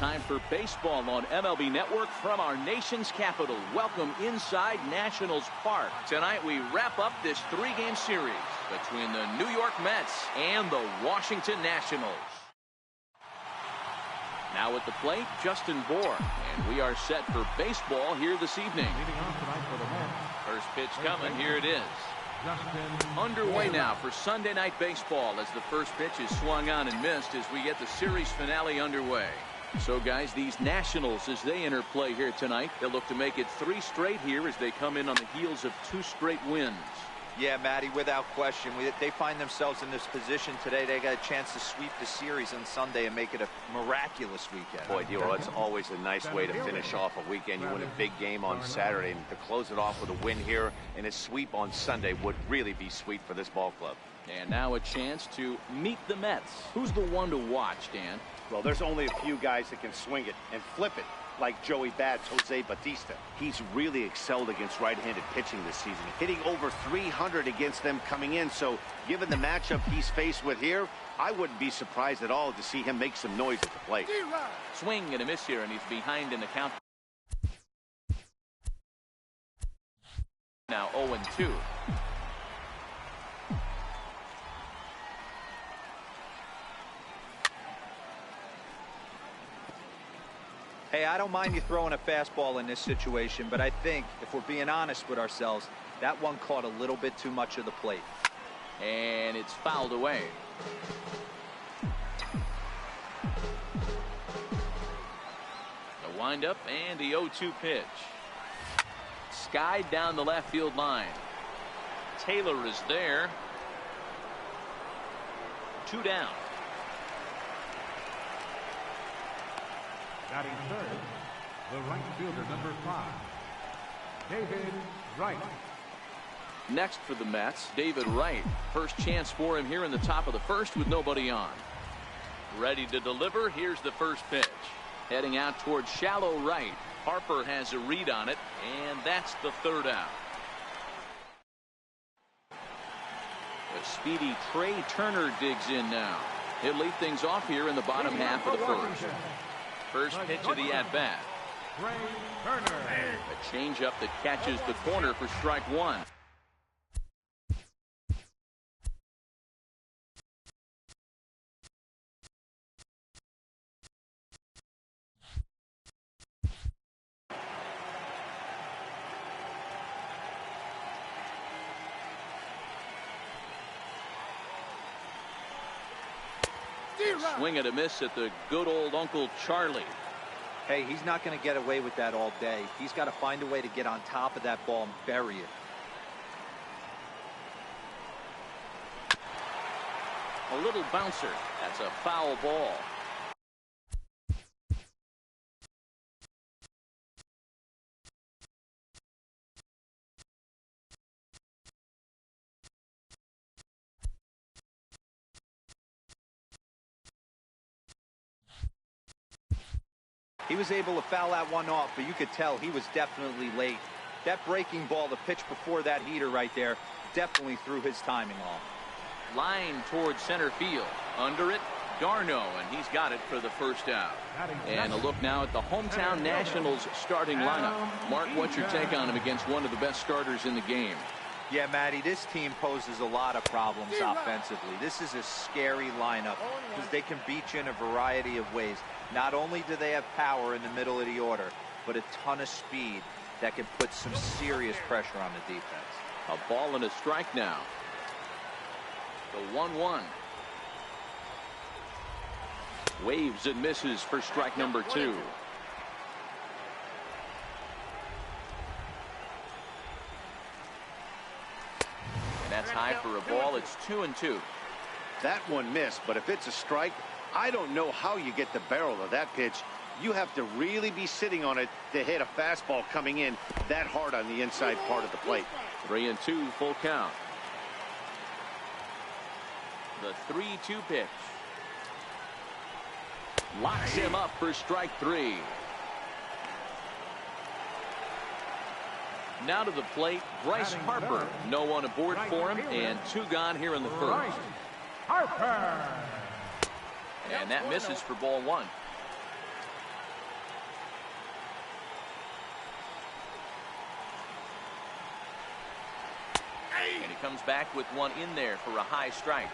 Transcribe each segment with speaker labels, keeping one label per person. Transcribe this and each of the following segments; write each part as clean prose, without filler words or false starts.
Speaker 1: time for baseball on MLB Network from our nation's capital. Welcome inside Nationals Park. Tonight we wrap up this three-game series between the New York Mets and the Washington Nationals. Now at the plate, Justin Bour, and we are set for baseball here this evening. First pitch coming, here it is. Underway now for Sunday Night Baseball as the first pitch is swung on and missed as we get the series finale underway. So guys, these Nationals, as they enter play here tonight, they'll look to make it 3 straight here as they come in on the heels of 2 straight wins.
Speaker 2: Yeah, Matty, without question. They find themselves in this position today. They got a chance to sweep the series on Sunday and make it a miraculous weekend.
Speaker 3: Boy, Dero, it's always a nice way to finish off a weekend. You win a big game on Saturday, and to close it off with a win here and a sweep on Sunday would really be sweet for this ball club.
Speaker 1: And now a chance to meet the Mets. Who's the one to watch, Dan?
Speaker 4: Well, there's only a few guys that can swing it and flip it, like Joey Bats, Jose Bautista.
Speaker 3: He's really excelled against right-handed pitching this season, hitting over 300 against them coming in. So given the matchup he's faced with here, I wouldn't be surprised at all to see him make some noise at the plate.
Speaker 1: Swing and a miss here, and he's behind in the count. Now 0-2.
Speaker 2: Hey, I don't mind you throwing a fastball in this situation, but I think, if we're being honest with ourselves, that one caught a little bit too much of the plate.
Speaker 1: And it's fouled away. The windup and the 0-2 pitch. Skied down the left field line. Taylor is there. 2 down.
Speaker 5: Batting third, the right fielder, number 5, David Wright.
Speaker 1: Next for the Mets, David Wright. First chance for him here in the top of the first with nobody on. Ready to deliver. Here's the first pitch. Heading out towards shallow right. Harper has a read on it, and that's the 3rd out. The speedy Trey Turner digs in now. He'll lead things off here in the bottom half of the first. First pitch of the at-bat. A changeup that catches the corner for strike 1. Swing and a miss at the good old Uncle Charlie.
Speaker 2: Hey, he's not going to get away with that all day. He's got to find a way to get on top of that ball and bury it.
Speaker 1: A little bouncer. That's a foul ball.
Speaker 2: He was able to foul that one off, but you could tell he was definitely late. That breaking ball, the pitch before that heater right there, definitely threw his timing off.
Speaker 1: Line towards center field. Under it, Darno, and he's got it for the 1st out. And a look now at the hometown Nationals starting lineup. Mark, what's your take on him against one of the best starters in the game?
Speaker 2: Yeah, Matty, this team poses a lot of problems offensively. This is a scary lineup because they can beat you in a variety of ways. Not only do they have power in the middle of the order, but a ton of speed that can put some serious pressure on the defense.
Speaker 1: A ball and a strike now. The 1-1. Waves and misses for strike number 2. And that's high for a ball. It's 2-2.
Speaker 4: That one missed, but if it's a strike, I don't know how you get the barrel of that pitch. You have to really be sitting on it to hit a fastball coming in that hard on the inside part of the plate.
Speaker 1: 3-2, full count. The 3-2 pitch. Locks him up for strike 3. Now to the plate, Bryce Harper. No one aboard for him, and 2 gone here in the first.
Speaker 5: Harper.
Speaker 1: And that misses for ball 1. comes back with one in there for a high strike.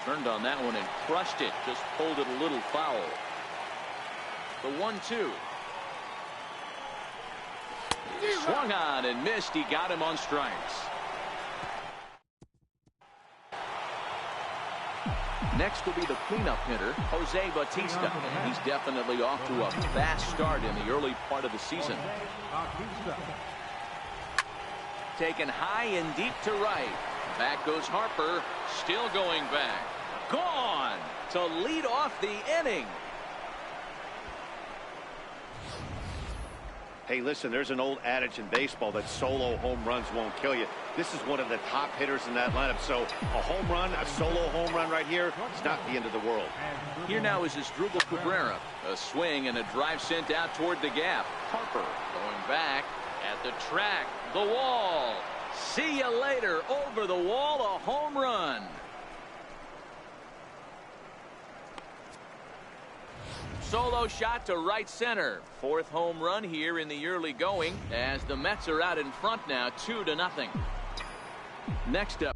Speaker 1: Turned on that one and crushed it. Just pulled it a little foul. The 1-2. Swung on and missed. He got him on strikes. Next will be the cleanup hitter, Jose Bautista. And he's definitely off to a fast start in the early part of the season. Taken high and deep to right. Back goes Harper. Still going back. Gone to lead off the inning.
Speaker 4: Hey, listen, there's an old adage in baseball that solo home runs won't kill you. This is one of the top hitters in that lineup. So a home run, a solo home run right here, it's not the end of the world.
Speaker 1: Here now is Asdrubal Cabrera. A swing and a drive sent out toward the gap. Harper going back at the track. The wall. See you later. Over the wall, a home run. Solo shot to right center. Fourth home run here in the early going as the Mets are out in front now 2-0. Next up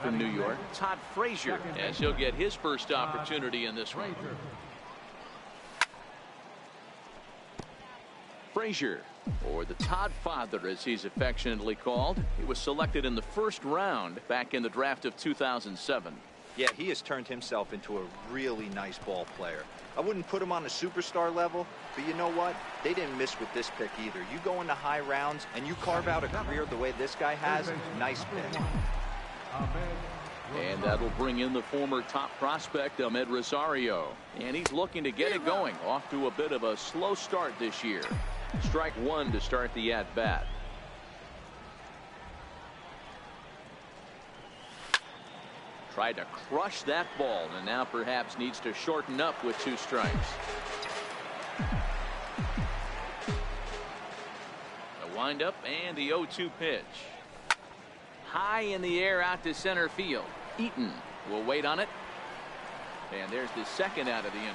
Speaker 1: from New York, Todd Frazier, as he'll get his first opportunity in this one. Frazier, or the Todd Father as he's affectionately called. He was selected in the first round back in the draft of 2007.
Speaker 2: Yeah, he has turned himself into a really nice ball player. I wouldn't put him on a superstar level, but you know what? They didn't miss with this pick either. You go into high rounds and you carve out a career the way this guy has, nice pick.
Speaker 1: And that'll bring in the former top prospect, Ahmed Rosario. And he's looking to get it going. Off to a bit of a slow start this year. Strike one to start the at-bat. Tried to crush that ball and now perhaps needs to shorten up with 2 strikes. The windup and the 0-2 pitch. High in the air out to center field. Eaton will wait on it. And there's the second out of the inning.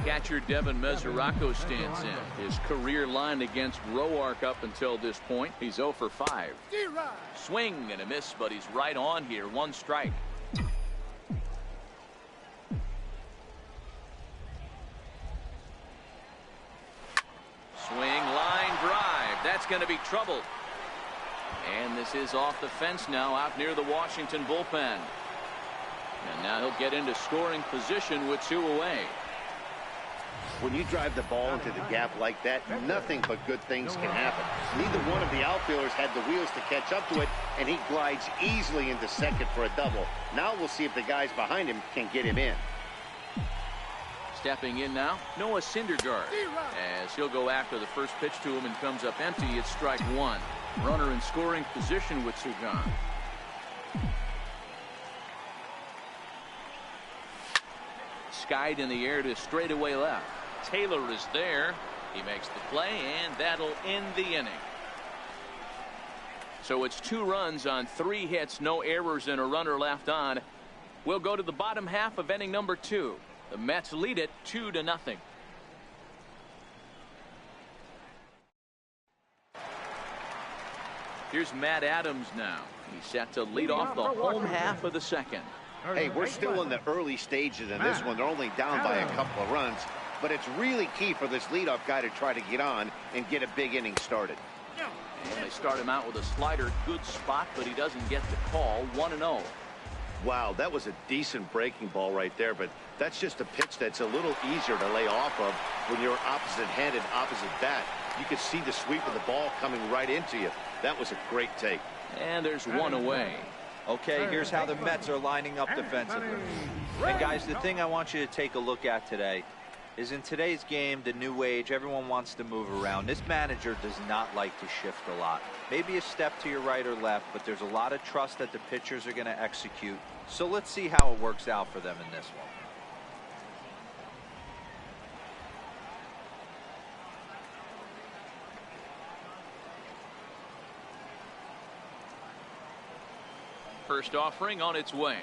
Speaker 1: Catcher Devin Mesoraco stands in. His career line against Roark up until this point. He's 0 for 5. Swing and a miss, but he's right on here. 1 strike. Swing, line drive. That's going to be trouble. And this is off the fence now out near the Washington bullpen. And now he'll get into scoring position with 2 away.
Speaker 4: When you drive the ball into the gap like that, nothing but good things can happen. Neither one of the outfielders had the wheels to catch up to it, and he glides easily into second for a double. Now we'll see if the guys behind him can get him in.
Speaker 1: Stepping in now, Noah Syndergaard, as he'll go after the first pitch to him and comes up empty. It's strike 1. Runner in scoring position with 2 gone. Skied in the air to straightaway left. Taylor is there. He makes the play, and that'll end the inning. So it's 2 runs on 3 hits, no errors, and a runner left on. We'll go to the bottom half of inning number 2. The Mets lead it 2-0. Here's Matt Adams now. He's set to lead off the home half of the second.
Speaker 4: Hey, we're still in the early stages in this one. They're only down by a couple of runs, but it's really key for this leadoff guy to try to get on and get a big inning started.
Speaker 1: And they start him out with a slider. Good spot, but he doesn't get the call. 1-0.
Speaker 4: Wow, that was a decent breaking ball right there, but that's just a pitch that's a little easier to lay off of when you're opposite-handed, opposite bat. You could see the sweep of the ball coming right into you. That was a great take.
Speaker 1: And there's 1 away.
Speaker 2: Okay, here's how the Mets are lining up defensively. And guys, the thing I want you to take a look at today is in today's game, the new age, everyone wants to move around. This manager does not like to shift a lot. Maybe a step to your right or left, but there's a lot of trust that the pitchers are going to execute. So let's see how it works out for them in this one.
Speaker 1: First offering on its way.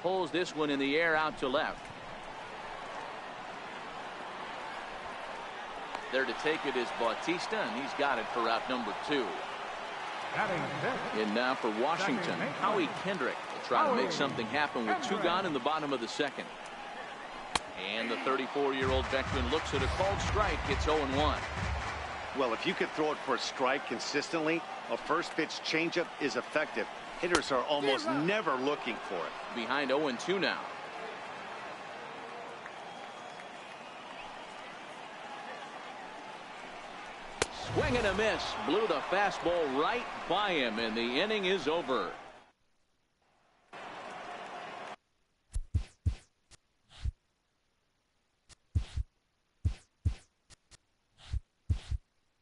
Speaker 1: Pulls this one in the air out to left. There to take it is Bautista, and he's got it for out number 2. And now for Washington, Howie Kendrick will try to make something happen with 2 gone in the bottom of the second. And the 34-year-old veteran looks at a called strike. It's 0-1.
Speaker 4: Well, if you could throw it for a strike consistently, a first pitch changeup is effective. Hitters are almost never looking for it.
Speaker 1: Behind 0-2 now. Swing and a miss. Blew the fastball right by him, and the inning is over.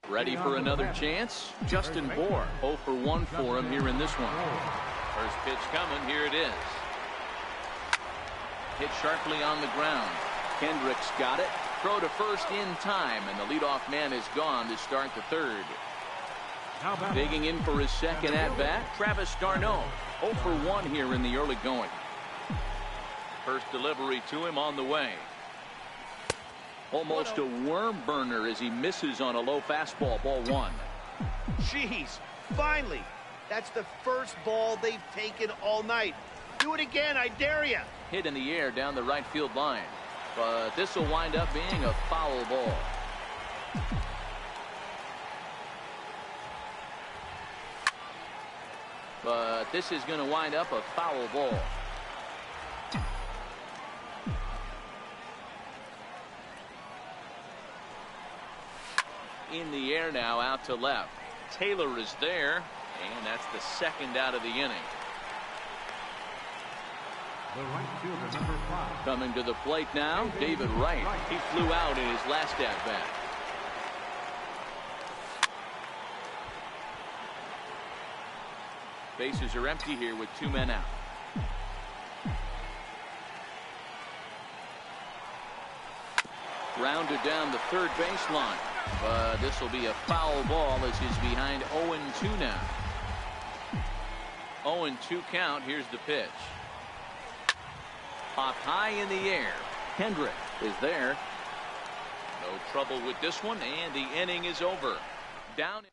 Speaker 1: Ready for another chance? Justin Bohr, 0 for 1 for him here in this one. First pitch coming. Here it is. Hit sharply on the ground. Kendrick's got it. Throw to first in time, and the leadoff man is gone to start the third. Digging in for his second at-bat, Travis d'Arnaud, 0 for 1 here in the early going. First delivery to him on the way. Almost a worm burner as he misses on a low fastball, ball 1.
Speaker 3: Jeez, finally. That's the first ball they've taken all night. Do it again, I dare you.
Speaker 1: Hit in the air down the right field line. But this will wind up being a foul ball. But this is going to wind up a foul ball. In the air now, out to left. Taylor is there, and that's the second out of the inning.
Speaker 5: The right fielder, number 5.
Speaker 1: Coming to the plate now, David Wright. He flew out in his last at-bat. Bases are empty here with 2 men out. Grounded down the third baseline. But this will be a foul ball as he's behind 0-2 now. 0-2 count. Here's the pitch. Popped high in the air. Kendrick is there. No trouble with this one, and the inning is over. Down.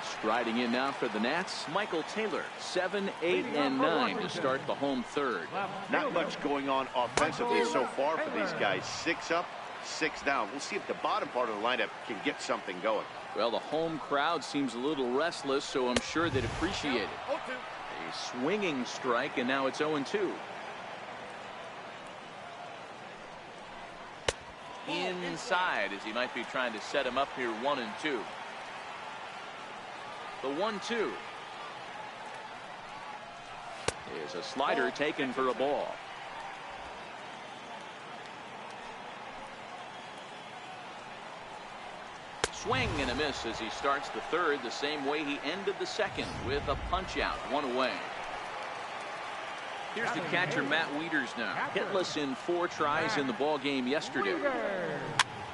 Speaker 1: Striding in now for the Nats, Michael Taylor, 7, 8, and 9 to start the home third.
Speaker 4: Not much going on offensively so far for these guys. 6 up, 6 down. We'll see if the bottom part of the lineup can get something going.
Speaker 1: Well, the home crowd seems a little restless, so I'm sure they'd appreciate it. A swinging strike, and now it's 0-2. Inside, as he might be trying to set him up here, 1-2. The 1-2 is a slider taken for a ball. Swing and a miss as he starts the third the same way he ended the second, with a punch out, 1 away. Here's the catcher, Matt Wieters now. Hitless in 4 tries in the ball game yesterday.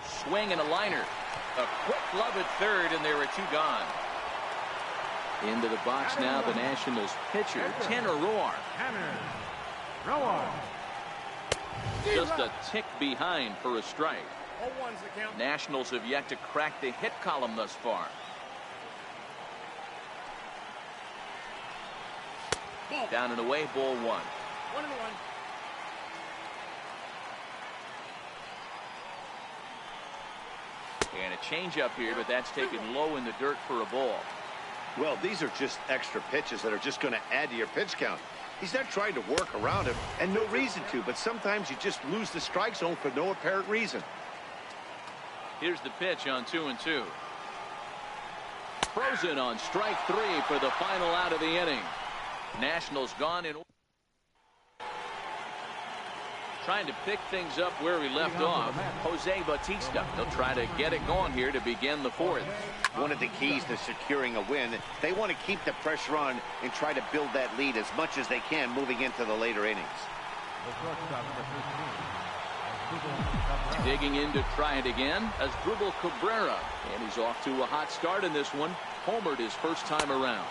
Speaker 1: Swing and a liner. A quick glove at third, and there are 2 gone. Into the box now, the Nationals pitcher, Tanner Roar. Just a tick behind for a strike. Nationals have yet to crack the hit column thus far. Down and away, ball 1. And a changeup here, but that's taken low in the dirt for a ball.
Speaker 4: Well, these are just extra pitches that are just going to add to your pitch count. He's not trying to work around him, and no reason to, but sometimes you just lose the strike zone for no apparent reason.
Speaker 1: Here's the pitch on 2-2. Frozen on strike 3 for the final out of the inning. Nationals gone in. Trying to pick things up where we left off. Jose Bautista. They'll try to get it going here to begin the fourth.
Speaker 3: One of the keys to securing a win, they want to keep the pressure on and try to build that lead as much as they can moving into the later innings.
Speaker 1: Digging in to try it again as Drupal Cabrera, and he's off to a hot start in this one. homered his first time around.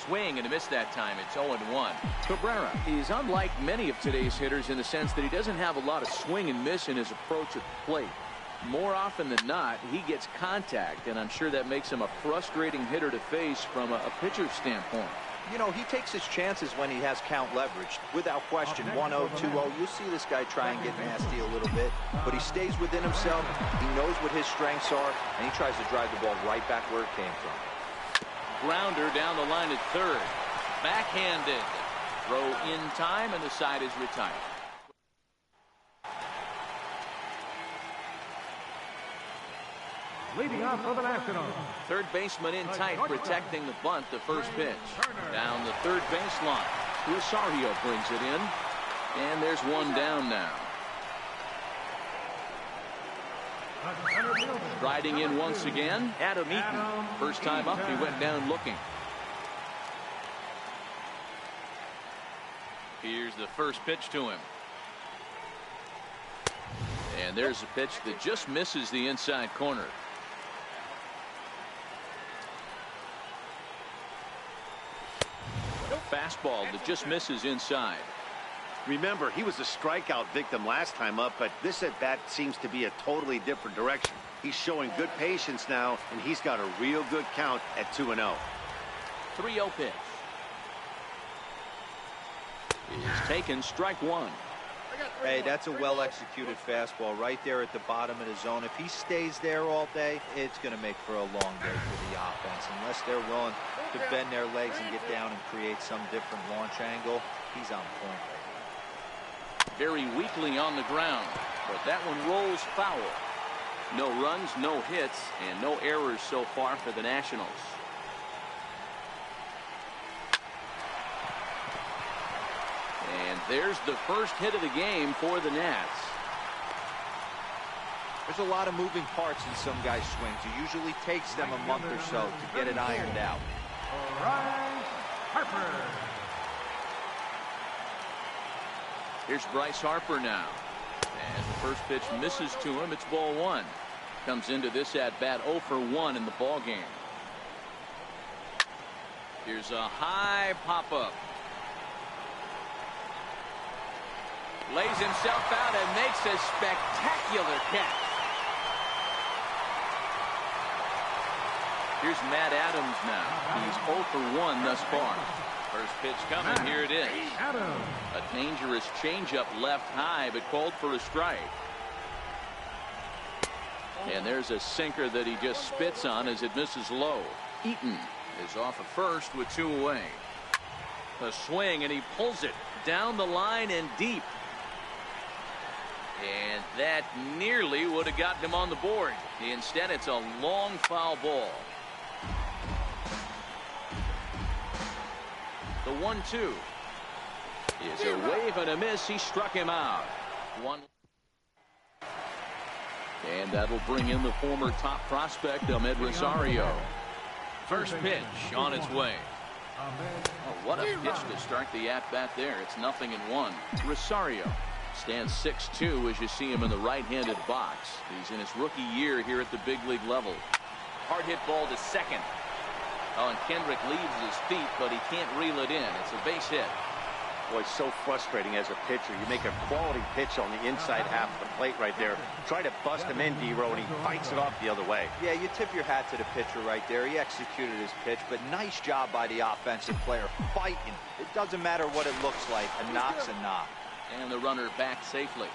Speaker 1: Swing and a miss that time. It's 0-1. Cabrera is unlike many of today's hitters in the sense that he doesn't have a lot of swing and miss in his approach at the plate. More often than not, he gets contact, and I'm sure that makes him a frustrating hitter to face from a pitcher's standpoint.
Speaker 2: You know, he takes his chances when he has count leveraged. Without question, 1-0, 2-0, you'll see this guy try and get nasty a little bit, but he stays within himself. He knows what his strengths are, and he tries to drive the ball right back where it came from.
Speaker 1: Grounder down the line at third. Backhanded. Throw in time, and the side is retired.
Speaker 5: Leading off for the Nationals.
Speaker 1: Third baseman in tight, protecting the bunt, the first pitch. Down the third baseline. Rosario brings it in. And there's one down now. Riding in once again, Adam Eaton. First time up, he went down looking. Here's the first pitch to him. And there's a pitch that just misses the inside corner. Fastball that just misses inside.
Speaker 4: Remember, he was a strikeout victim last time up, but this at bat seems to be a totally different direction. He's showing good patience now, and he's got a real good count at 2-0.
Speaker 1: 3-0 pitch. Is taken, strike one.
Speaker 2: Hey, that's a well-executed fastball right there at the bottom of the zone. If he stays there all day, it's going to make for a long day for the offense. Unless they're willing to bend their legs and get down and create some different launch angle, he's on point.
Speaker 1: Very weakly on the ground, but that one rolls foul. No runs, no hits, and no errors so far for the Nationals. And there's the first hit of the game for the Nats.
Speaker 2: There's a lot of moving parts in some guys' swings. It usually takes them a month or so to get it ironed out.
Speaker 5: Harper.
Speaker 1: Here's Bryce Harper now. And the first pitch misses to him. It's ball one. Comes into this at bat 0 for 1 in the ball game. Here's a high pop up. Lays himself out and makes a spectacular catch. Here's Matt Adams now. He's 0 for 1 thus far. First pitch coming. Here it is. A dangerous changeup left high, but called for a strike. And there's a sinker that he just spits on as it misses low. Eaton is off of first with 2 away. A swing, and he pulls it down the line and deep. And that nearly would have gotten him on the board. Instead, it's a long foul ball. The 1-2 is a wave and a miss. He struck him out. And that'll bring in the former top prospect, Ahmed Rosario. First pitch on its way. Oh, what a pitch to start the at-bat there. It's 0-1. Rosario stands 6'2" as you see him in the right-handed box. He's in his rookie year here at the big league level. Hard hit ball to second. Oh, and Kendrick leaves his feet, but he can't reel it in. It's a base hit.
Speaker 4: Boy, it's so frustrating as a pitcher. You make a quality pitch on the inside half of the plate right there. Try to bust him in, D-Row, and he fights it off the other way.
Speaker 2: Yeah, you tip your hat to the pitcher right there. He executed his pitch, but nice job by the offensive player fighting. It doesn't matter what it looks like. A knock's a knock.
Speaker 1: And the runner back safely.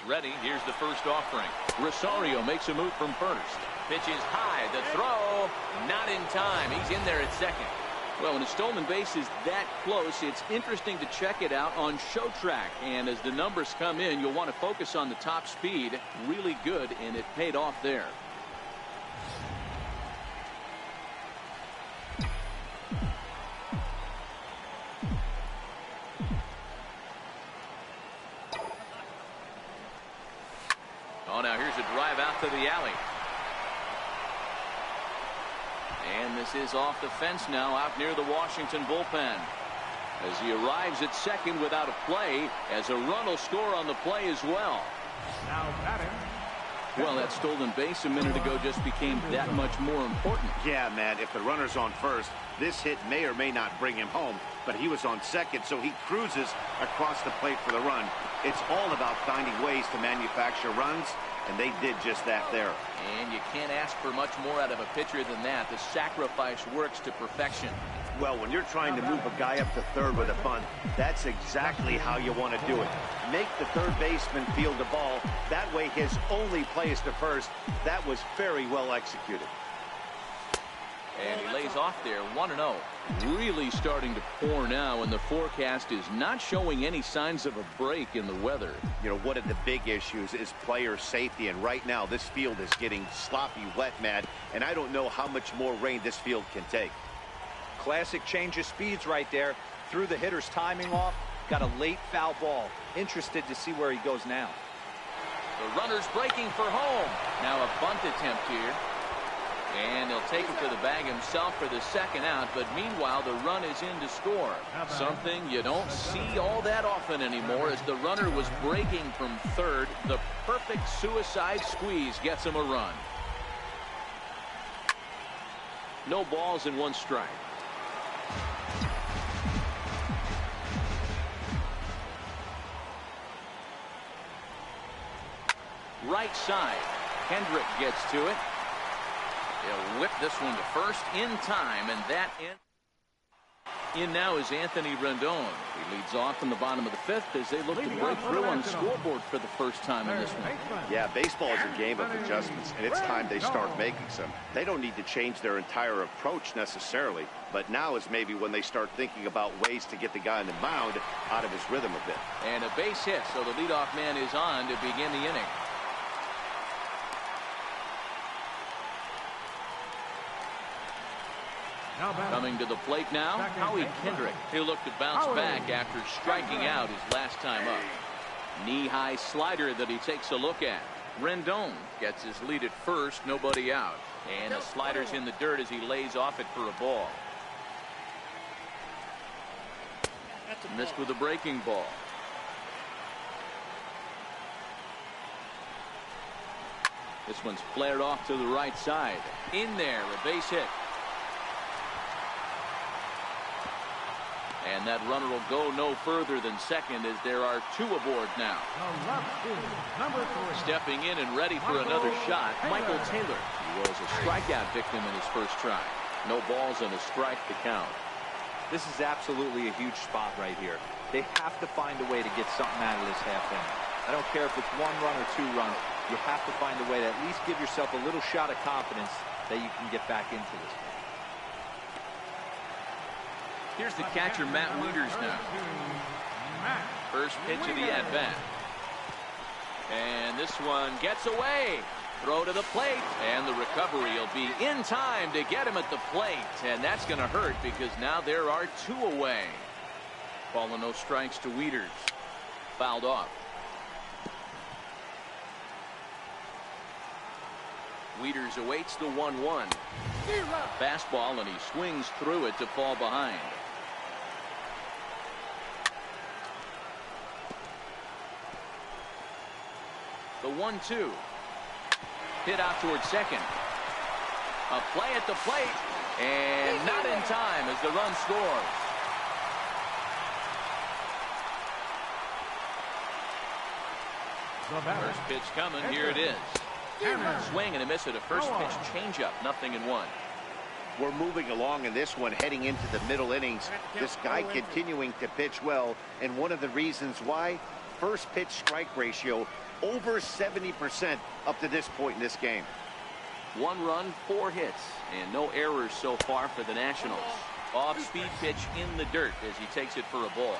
Speaker 1: Ready. Here's the first offering. Rosario makes a move from first. Pitch is high. The throw not in time. He's in there at second. Well, when a stolen base is that close, it's interesting to check it out on show track. And as the numbers come in, you'll want to focus on the top speed. Really good, and it paid off there. Oh, now here's a drive out to the alley. And this is off the fence now, out near the Washington bullpen. as he arrives at second without a play, as a run will score on the play as well.
Speaker 5: Now madden.
Speaker 1: Well, that stolen base a minute ago just became that much more important.
Speaker 3: Yeah, man, if the runner's on first, this hit may or may not bring him home, but he was on second, so he cruises across the plate for the run. It's all about finding ways to manufacture runs, and they did just that there.
Speaker 1: And you can't ask for much more out of a pitcher than that. The sacrifice works to perfection.
Speaker 3: Well, when you're trying to move a guy up to third with a bunt, that's exactly how you want to do it. Make the third baseman field the ball. That way his only play is to first. That was very well executed.
Speaker 1: And he lays off there, 1-0. Really starting to pour now, and the forecast is not showing any signs of a break in the weather.
Speaker 3: You know, one of the big issues is player safety, and right now this field is getting sloppy wet, man, and I don't know how much more rain this field can take.
Speaker 2: Classic change of speeds right there. Threw the hitter's timing off. Got a late foul ball. Interested to see where he goes now.
Speaker 1: The runner's breaking for home. Now a bunt attempt here. And he'll take it to the bag himself for the second out. But meanwhile, the run is in to score. Something you don't see all that often anymore, as the runner was breaking from third. The perfect suicide squeeze gets him a run. No balls and 1 strike. Right side. Kendrick gets to it. He'll whip this one to first in time, and that in now is Anthony Rendon. He leads off in the bottom of the 5th as they look to break through on the scoreboard for the first time in this one.
Speaker 3: Yeah, baseball is a game of adjustments, and it's time they start making some. They don't need to change their entire approach necessarily, but now is maybe when they start thinking about ways to get the guy on the mound out of his rhythm a bit.
Speaker 1: And a base hit, so the leadoff man is on to begin the inning. Coming to the plate now, Howie Kendrick. He'll look to bounce back after striking out his last time up. Knee-high slider that he takes a look at. Rendon gets his lead at first, nobody out. And the slider's in the dirt as he lays off it for a ball. Missed with a breaking ball. This one's flared off to the right side. In there, a base hit. And that runner will go no further than second as there are 2 aboard now. Stepping in and ready for another shot, Michael Taylor. He was a strikeout victim in his first try. No balls and a strike to count.
Speaker 2: This is absolutely a huge spot right here. They have to find a way to get something out of this half inning. I don't care if it's 1 run or 2 runs. You have to find a way to at least give yourself a little shot of confidence that you can get back into this.
Speaker 1: Here's the catcher, Matt Wieters now. First pitch of the at-bat. And this one gets away. Throw to the plate. And the recovery will be in time to get him at the plate. And that's going to hurt because now there are 2 away. Ball and no strikes to Wieters. Fouled off. Wieters awaits the 1-1. Fastball, and he swings through it to fall behind. The 1-2. Hit out towards second. A play at the plate. And not in time as the run scores. First pitch coming. Here it is. Swing and a miss at a first pitch changeup. 0-1.
Speaker 3: We're moving along in this one, heading into the middle innings. This guy continuing to pitch well, and one of the reasons why, first pitch strike ratio over 70% up to this point in this game.
Speaker 1: 1 run, 4 hits, and no errors so far for the Nationals. Off-speed pitch in the dirt as he takes it for a ball.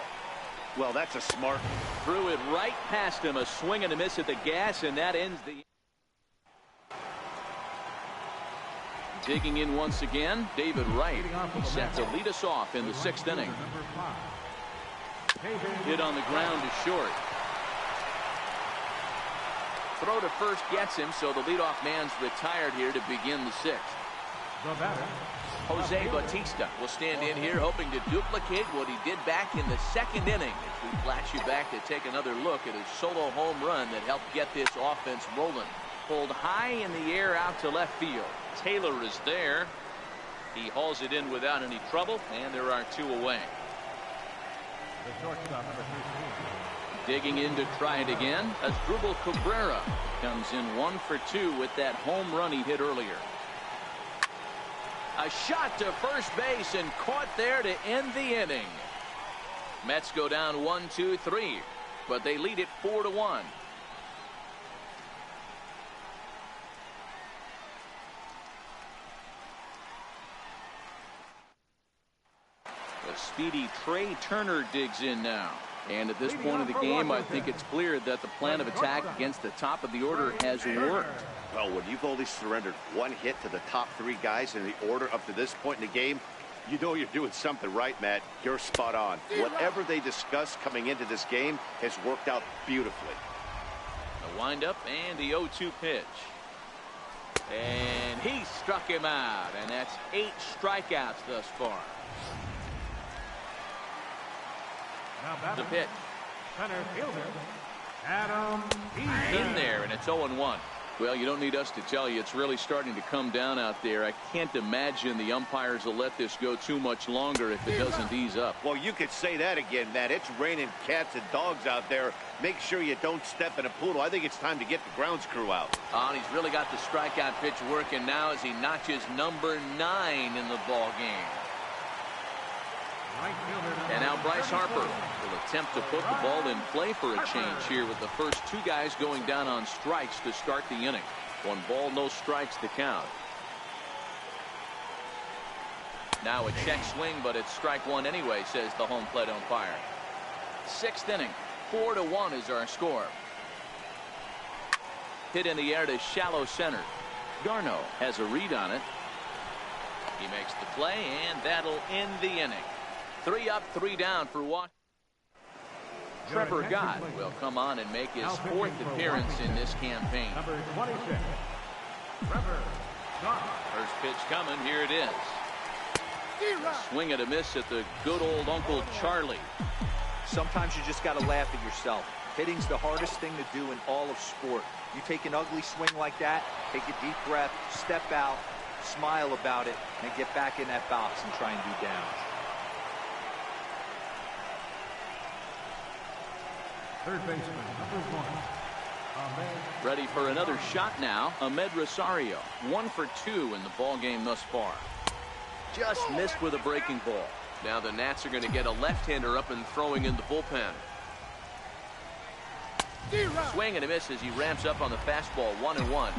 Speaker 3: Well, that's a smart.
Speaker 1: Threw it right past him. A swing and a miss at the gas, and that ends the. Digging in once again, David Wright. He's set to lead us off in the 6th inning. Hit on the ground is short. Throw to first gets him, so the leadoff man's retired here to begin the 6th.
Speaker 5: The batter,
Speaker 1: Jose Bautista will stand in here hoping to duplicate what he did back in the second inning. As we flash you back to take another look at his solo home run that helped get this offense rolling. Pulled high in the air out to left field. Taylor is there. He hauls it in without any trouble, and there are two away.
Speaker 5: The shortstop, number 13.
Speaker 1: Digging in to try it again. Asdrubal Cabrera comes in 1 for 2 with that home run he hit earlier. A shot to first base and caught there to end the inning. Mets go down 1-2-3, but they lead it 4-1. The speedy Trey Turner digs in now. And at this point of the game, I think it's clear that the plan of attack against the top of the order has worked.
Speaker 3: Well, when you've only surrendered one hit to the top three guys in the order up to this point in the game, you know you're doing something right, Matt. You're spot on. Whatever they discussed coming into this game has worked out beautifully.
Speaker 1: The windup and the 0-2 pitch. And he struck him out, and that's 8 strikeouts thus far. The pitch.
Speaker 5: Center fielder, Adam
Speaker 1: In there, and it's 0-1. Well, you don't need us to tell you it's really starting to come down out there. I can't imagine the umpires will let this go too much longer if it doesn't ease up.
Speaker 3: Well, you could say that again, Matt. It's raining cats and dogs out there. Make sure you don't step in a poodle. I think it's time to get the grounds crew out.
Speaker 1: And he's really got the strikeout pitch working now as he notches number 9 in the ball game. And now Bryce Harper will attempt to put the ball in play for a change here with the first 2 guys going down on strikes to start the inning. 1 ball, no strikes to count. Now a check swing, but it's strike 1 anyway, says the home plate umpire. 6th inning, 4-1 is our score. Hit in the air to shallow center. Garno has a read on it. He makes the play, and that'll end the inning. 3 up, 3 down for Washington. Trevor Gott will come on and make his 4th appearance in this campaign.
Speaker 5: Number 26, Trevor Gott.
Speaker 1: First pitch coming. Here it is. A swing and a miss at the good old Uncle Charlie.
Speaker 2: Sometimes you just got to laugh at yourself. Hitting's the hardest thing to do in all of sport. You take an ugly swing like that, take a deep breath, step out, smile about it, and get back in that box and try and do damage.
Speaker 5: Third baseman, number 1, Ahmed.
Speaker 1: Ready for another shot now. Ahmed Rosario, 1 for 2 in the ball game thus far. Just missed with a breaking ball. Now the Nats are going to get a left-hander up and throwing in the bullpen. Swing and a miss as he ramps up on the fastball. 1-1.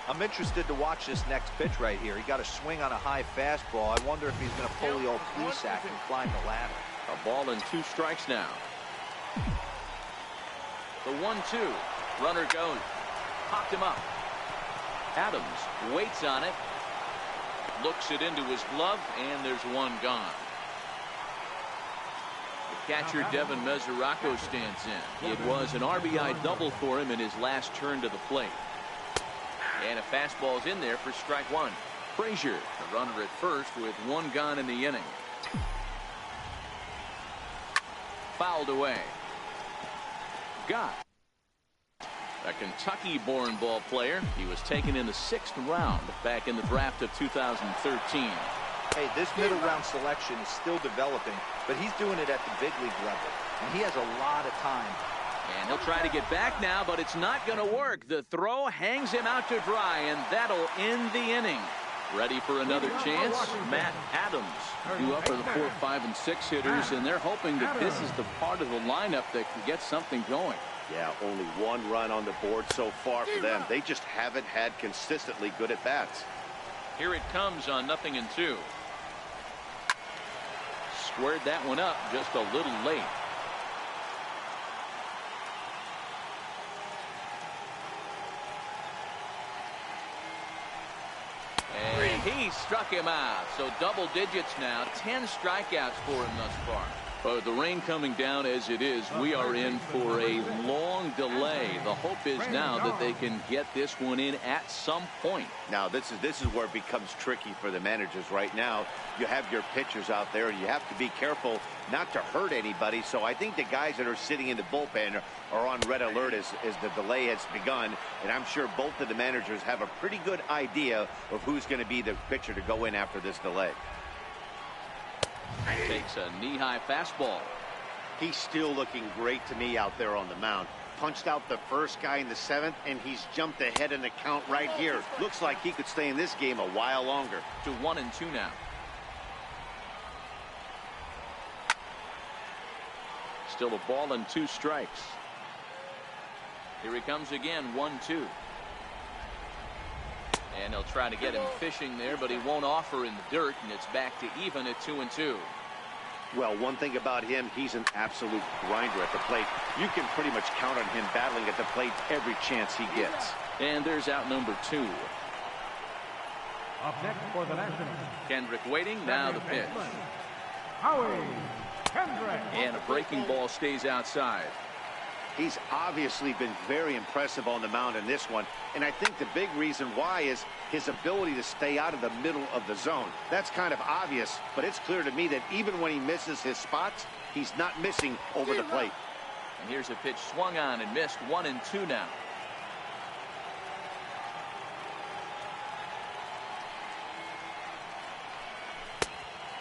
Speaker 2: I'm interested to watch this next pitch right here. He got a swing on a high fastball. I wonder if he's going to pull the old Plesac and climb the ladder.
Speaker 1: A ball and 2 strikes now. The 1-2. Runner goes. Popped him up. Adams waits on it. Looks it into his glove, and there's 1 gone. The catcher, Devin Mesoraco, stands in. It was an RBI double for him in his last turn to the plate. And a fastball's in there for strike 1. Frazier, the runner at first, with 1 gone in the inning. Fouled away. Gott, a Kentucky-born ball player. He was taken in the 6th round back in the draft of 2013.
Speaker 2: Hey, this middle round selection is still developing, but he's doing it at the big league level, and he has a lot of time.
Speaker 1: And he'll try to get back now, but it's not going to work. The throw hangs him out to dry, and that'll end the inning. Ready for another chance? Matt Adams. 2 up for the 4, 5, and 6 hitters, and they're hoping that this is the part of the lineup that can get something going.
Speaker 3: Yeah, only 1 run on the board so far for them. They just haven't had consistently good at-bats.
Speaker 1: Here it comes on 0-2. Squared that one up just a little late. And he struck him out. So double digits now. 10 strikeouts for him thus far. But the rain coming down as it is, we are in for a long delay. The hope is now that they can get this one in at some point.
Speaker 3: Now, this is where it becomes tricky for the managers right now. You have your pitchers out there, and you have to be careful not to hurt anybody. So I think the guys that are sitting in the bullpen are on red alert as the delay has begun. And I'm sure both of the managers have a pretty good idea of who's going to be the pitcher to go in after this delay.
Speaker 1: Takes a knee-high fastball.
Speaker 3: He's still looking great to me out there on the mound. Punched out the first guy in the 7th, and he's jumped ahead in the count right here. Looks like he could stay in this game a while longer.
Speaker 1: To 1-2 now. Still a ball and 2 strikes. Here he comes again, 1-2. And he'll try to get him fishing there, but he won't offer in the dirt, and it's back to even at 2-2.
Speaker 3: Well, one thing about him, he's an absolute grinder at the plate. You can pretty much count on him battling at the plate every chance he gets.
Speaker 1: And there's out number 2.
Speaker 5: Up next for the Nationals,
Speaker 1: Kendrick waiting, now the pitch.
Speaker 5: Howie Kendrick.
Speaker 1: And a breaking ball stays outside.
Speaker 3: He's obviously been very impressive on the mound in this one, and I think the big reason why is his ability to stay out of the middle of the zone. That's kind of obvious, but it's clear to me that even when he misses his spots, he's not missing over the plate.
Speaker 1: And here's a pitch swung on and missed, 1-2 now.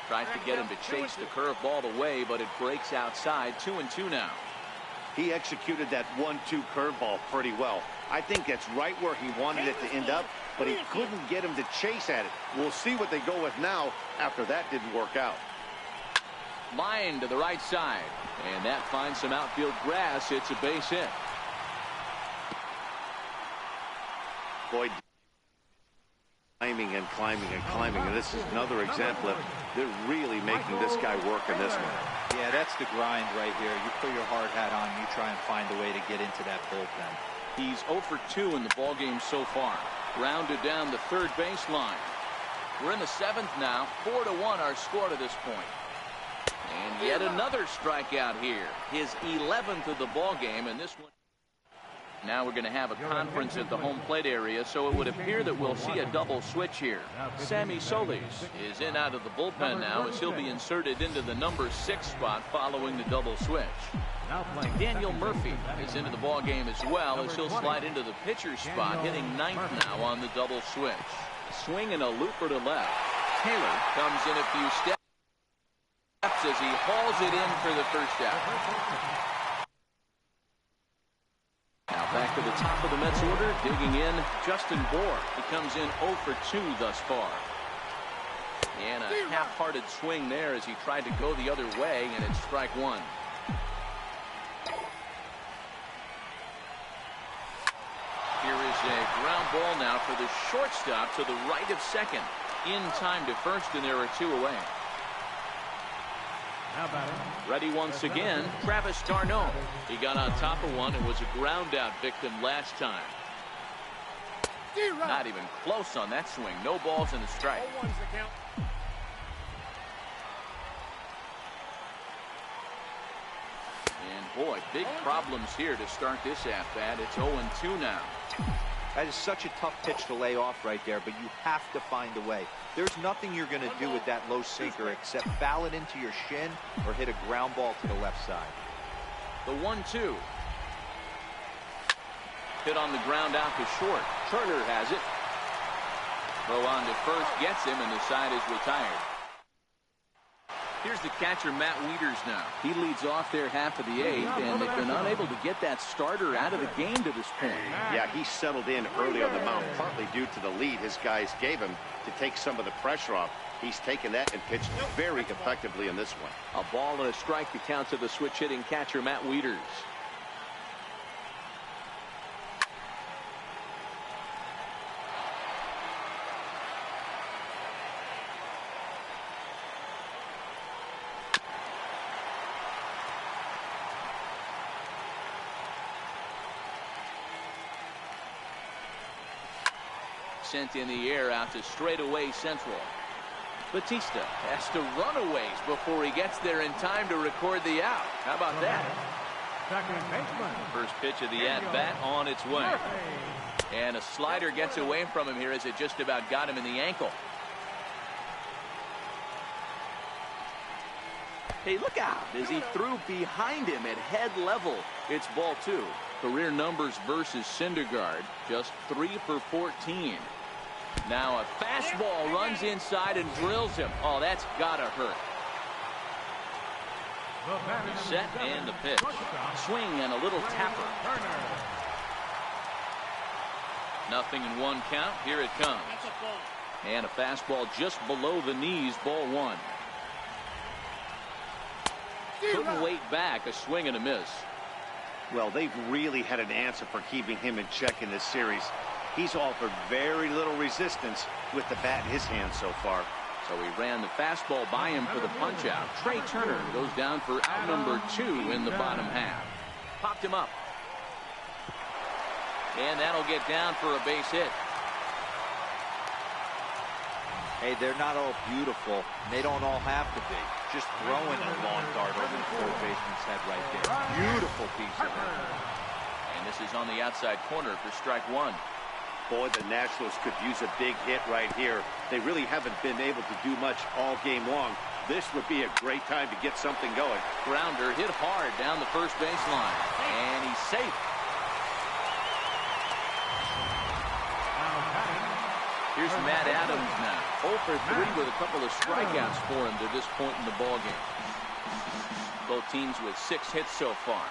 Speaker 1: Tries to get him to chase the curveball away, but it breaks outside, 2-2 now.
Speaker 3: He executed that 1-2 curveball pretty well. I think that's right where he wanted it to end up, but he couldn't get him to chase at it. We'll see what they go with now after that didn't work out.
Speaker 1: Line to the right side, and that finds some outfield grass. It's a base hit.
Speaker 3: Boy, climbing and climbing and climbing, and this is another example of they're really making this guy work in this one.
Speaker 2: Yeah, that's the grind right here. You put your hard hat on, you try and find a way to get into that bullpen.
Speaker 1: He's 0 for 2 in the ballgame so far. Grounded down the third baseline. We're in the 7th now. 4-1 our score to this point. And yet another strikeout here. His 11th of the ballgame, and this one. Now we're going to have a conference at the home plate area, so it would appear that we'll see a double switch here. Sammy Solis is in out of the bullpen now as he'll be inserted into the number 6 spot following the double switch. Daniel Murphy is into the ballgame as well as he'll slide into the pitcher's spot, hitting 9th now on the double switch. Swing and a looper to left. Taylor comes in a few steps as he hauls it in for the first out. Now back to the top of the Mets order, digging in, Justin Bour. He comes in 0 for 2 thus far. And a half-hearted swing there as he tried to go the other way, and it's strike 1. Here is a ground ball now for the shortstop to the right of second. In time to first, and there are 2 away. Ready once again, Travis d'Arnaud. He got on top of one and was a ground out victim last time. Not even close on that swing. No balls and a strike. And boy, big problems here to start this at-bat. It's 0-2 now.
Speaker 2: That is such a tough pitch to lay off right there, but you have to find a way. There's nothing you're going to do with that low sinker except foul it into your shin or hit a ground ball to the left side.
Speaker 1: The 1-2. Hit on the ground out to short. Turner has it. Throw on to first, gets him, and the side is retired. Here's the catcher, Matt Wieters now. He leads off their half of the 8th, and they've been unable to get that starter out of the game to this point.
Speaker 3: Yeah, he settled in early on the mound, partly due to the lead his guys gave him to take some of the pressure off. He's taken that and pitched very effectively in this one.
Speaker 1: A ball and a strike to count to the switch-hitting catcher, Matt Wieters. Sent in the air out to straightaway central. Batista has to run a ways before he gets there in time to record the out. How about that? First pitch of the at-bat on its way. And a slider gets away from him here as it just about got him in the ankle. Hey, look out as he threw behind him at head level. It's ball 2. Career numbers versus Syndergaard, just 3 for 14. Now a fastball runs inside and drills him. Oh, that's gotta hurt. Set and the pitch. Swing and a little tapper. 0-1 count. Here it comes. And a fastball just below the knees, ball 1. Couldn't wait back, a swing and a miss.
Speaker 3: Well, they've really had an answer for keeping him in check in this series. He's offered very little resistance with the bat in his hand so far.
Speaker 1: So he ran the fastball by him for the punch out. Trey Turner goes down for out number 2 in the bottom half. Popped him up. And that'll get down for a base hit.
Speaker 2: Hey, they're not all beautiful. They don't all have to be. Just throwing a long dart over the third baseman's head right there. Beautiful piece of it.
Speaker 1: And this is on the outside corner for strike 1.
Speaker 3: Boy, the Nationals could use a big hit right here. They really haven't been able to do much all game long. This would be a great time to get something going.
Speaker 1: Grounder hit hard down the first baseline. And he's safe. Here's Matt Adams now. 0 for 3 with a couple of strikeouts for him to this point in the ballgame. Both teams with 6 hits so far.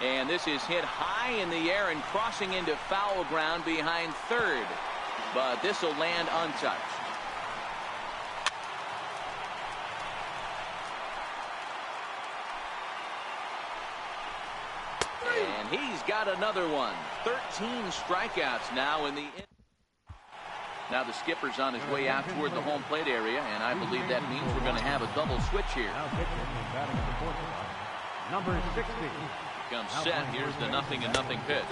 Speaker 1: And this is hit high in the air and crossing into foul ground behind third. But this will land untouched. And he's got another one. 13 strikeouts now in the inning. Now the skipper's on his way out toward the home plate area, and I believe that means we're going to have a double switch here.
Speaker 5: Number 60.
Speaker 1: Comes set. Here's the 0-0 pitch.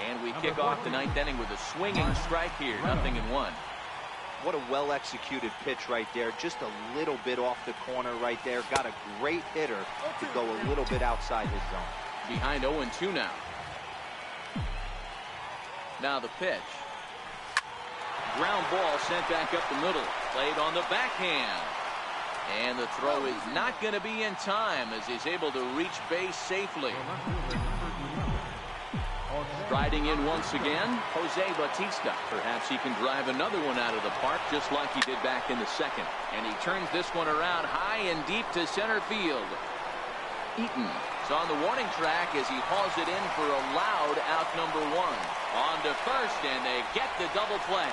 Speaker 1: And we kick off the 9th inning with a swinging strike here. 0-1.
Speaker 2: What a well-executed pitch right there. Just a little bit off the corner right there. Got a great hitter to go a little bit outside his zone.
Speaker 1: Behind 0-2 now. Now the pitch. Ground ball sent back up the middle. Played on the backhand. And the throw is not going to be in time as he's able to reach base safely. Riding in once again, Jose Batista. Perhaps he can drive another one out of the park just like he did back in the second. And he turns this one around high and deep to center field. Eaton is on the warning track as he hauls it in for a loud out number 1. On to first, and they get the double play.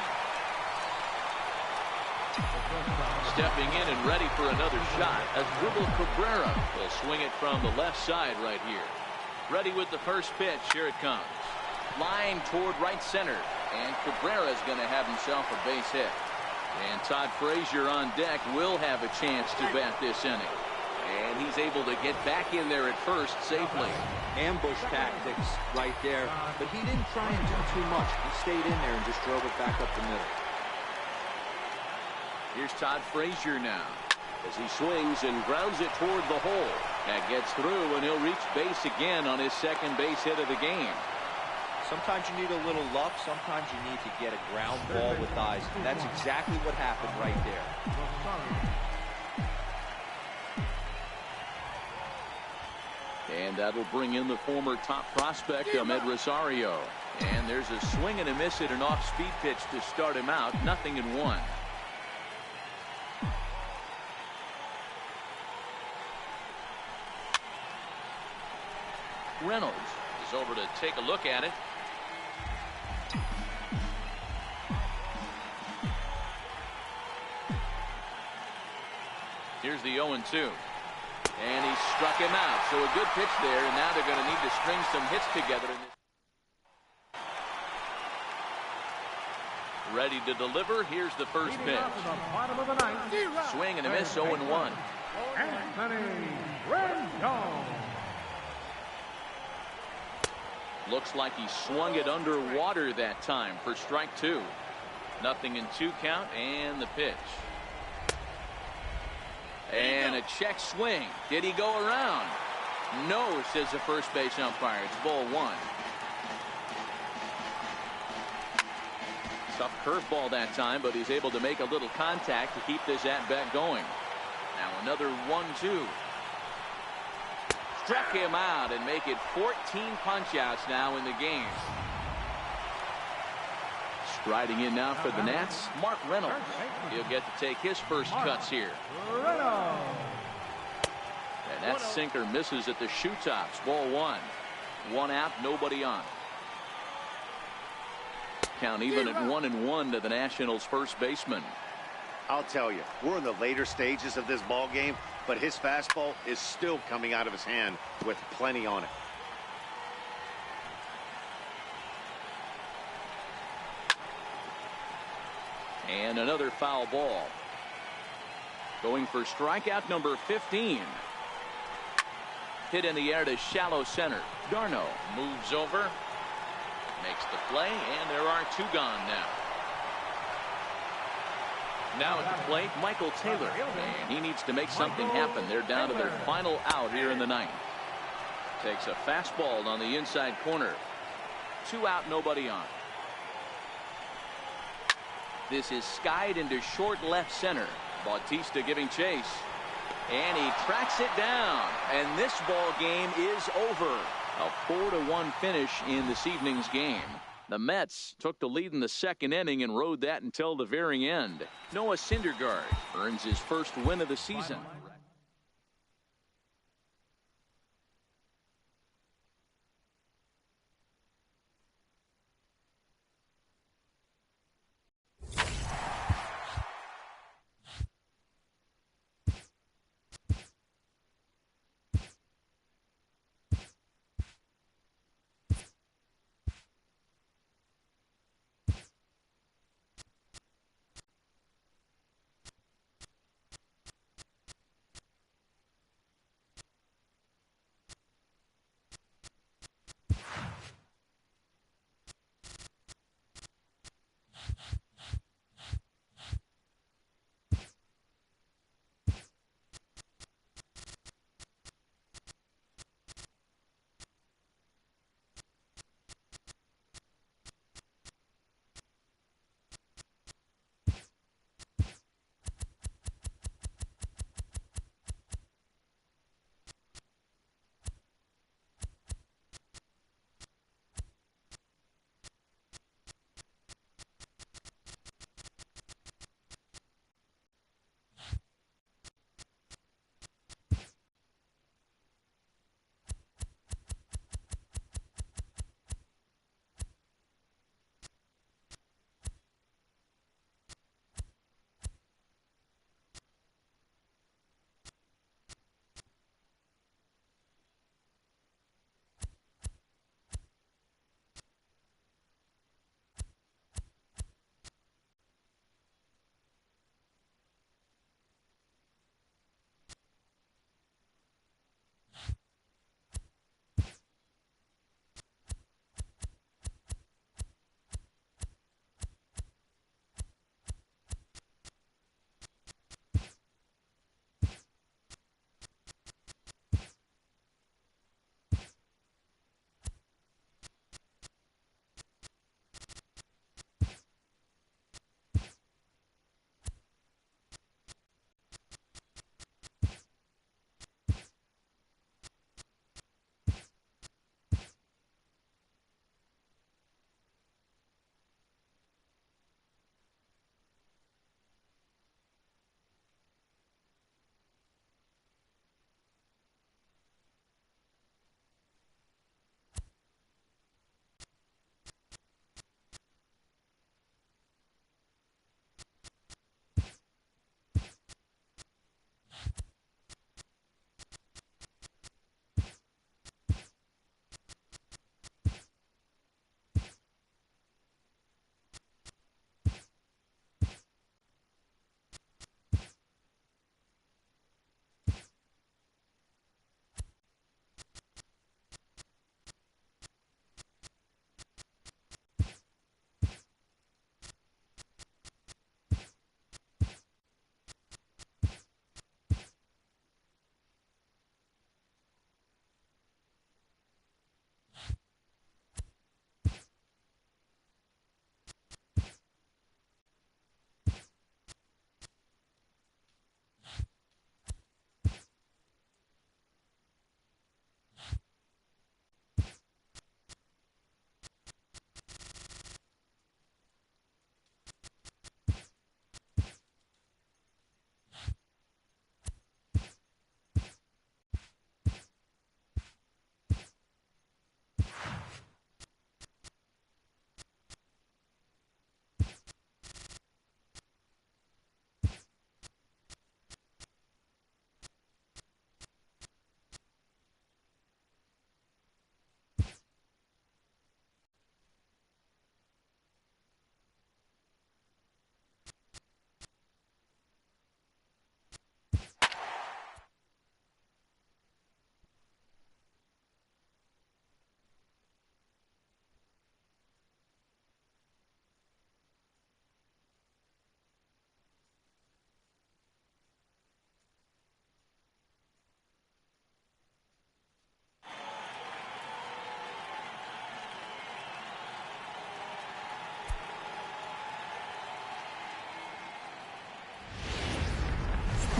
Speaker 1: Stepping in and ready for another shot as Dribble Cabrera will swing it from the left side right here. Ready with the first pitch. Here it comes. Line toward right center. And Cabrera is going to have himself a base hit. And Todd Frazier on deck will have a chance to bat this inning. And he's able to get back in there at first safely.
Speaker 2: Ambush tactics right there. But he didn't try and do too much. He stayed in there and just drove it back up the middle.
Speaker 1: Here's Todd Frazier now as he swings and grounds it toward the hole. That gets through, and he'll reach base again on his second base hit of the game.
Speaker 2: Sometimes you need a little luck. Sometimes you need to get a ground ball with eyes. And that's exactly what happened right there.
Speaker 1: And that'll bring in the former top prospect, Ahmed Rosario. And there's a swing and a miss at an off-speed pitch to start him out. 0-1. Reynolds is over to take a look at it. Here's the 0-2. And he struck him out. So a good pitch there, and now they're going to need to string some hits together. Ready to deliver. Here's the first pitch. Swing and a miss, 0-1.
Speaker 5: Anthony Rendon.
Speaker 1: Looks like he swung it underwater that time for strike 2. 0-2 count and the pitch. And a check swing. Did he go around? No, says the first base umpire. It's ball 1. Tough curveball that time, but he's able to make a little contact to keep this at-bat going. Now another 1-2. Struck him out and make it 14 punch-outs now in the game. Striding in now for the Nats, Mark Reynolds. He'll get to take his first cuts here. And that sinker misses at the shoe tops. Ball 1. 1 out, nobody on. Count even at 1-1 to the Nationals' first baseman.
Speaker 3: I'll tell you, we're in the later stages of this ball game, but his fastball is still coming out of his hand with plenty on it.
Speaker 1: And another foul ball. Going for strikeout number 15. Hit in the air to shallow center. Darno moves over, makes the play, and there are 2 gone now. Now at the plate, Michael Taylor, and he needs to make something happen. They're down to their final out here in the 9th. Takes a fastball on the inside corner. 2 out, nobody on. This is skied into short left center. Bautista giving chase. And he tracks it down. And this ball game is over. A 4-1 finish in this evening's game. The Mets took the lead in the 2nd inning and rode that until the very end. Noah Syndergaard earns his first win of the season.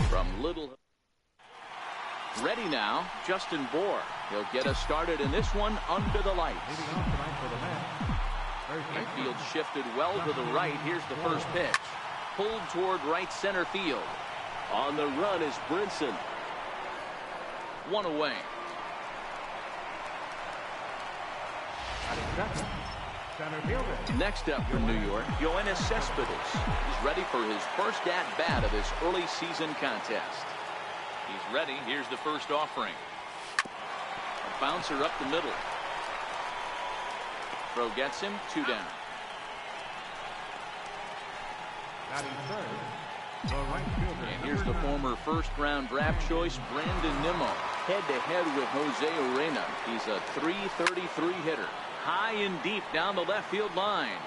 Speaker 1: From Little. Ready now, Justin Bohr. He'll get us started in this one under the lights. Infield shifted well to the right. Here's the first pitch. Pulled toward right center field. On the run is Brinson. One away. Next up from New York, Yoenis Cespedes. He's ready for his first at-bat of this early season contest. He's ready. Here's the first offering. A bouncer up the middle. Throw gets him, 2 down. And here's the former first-round draft choice, Brandon Nimmo. Head-to-head with Jose Urena. He's a .333 hitter. High and deep down the left field line.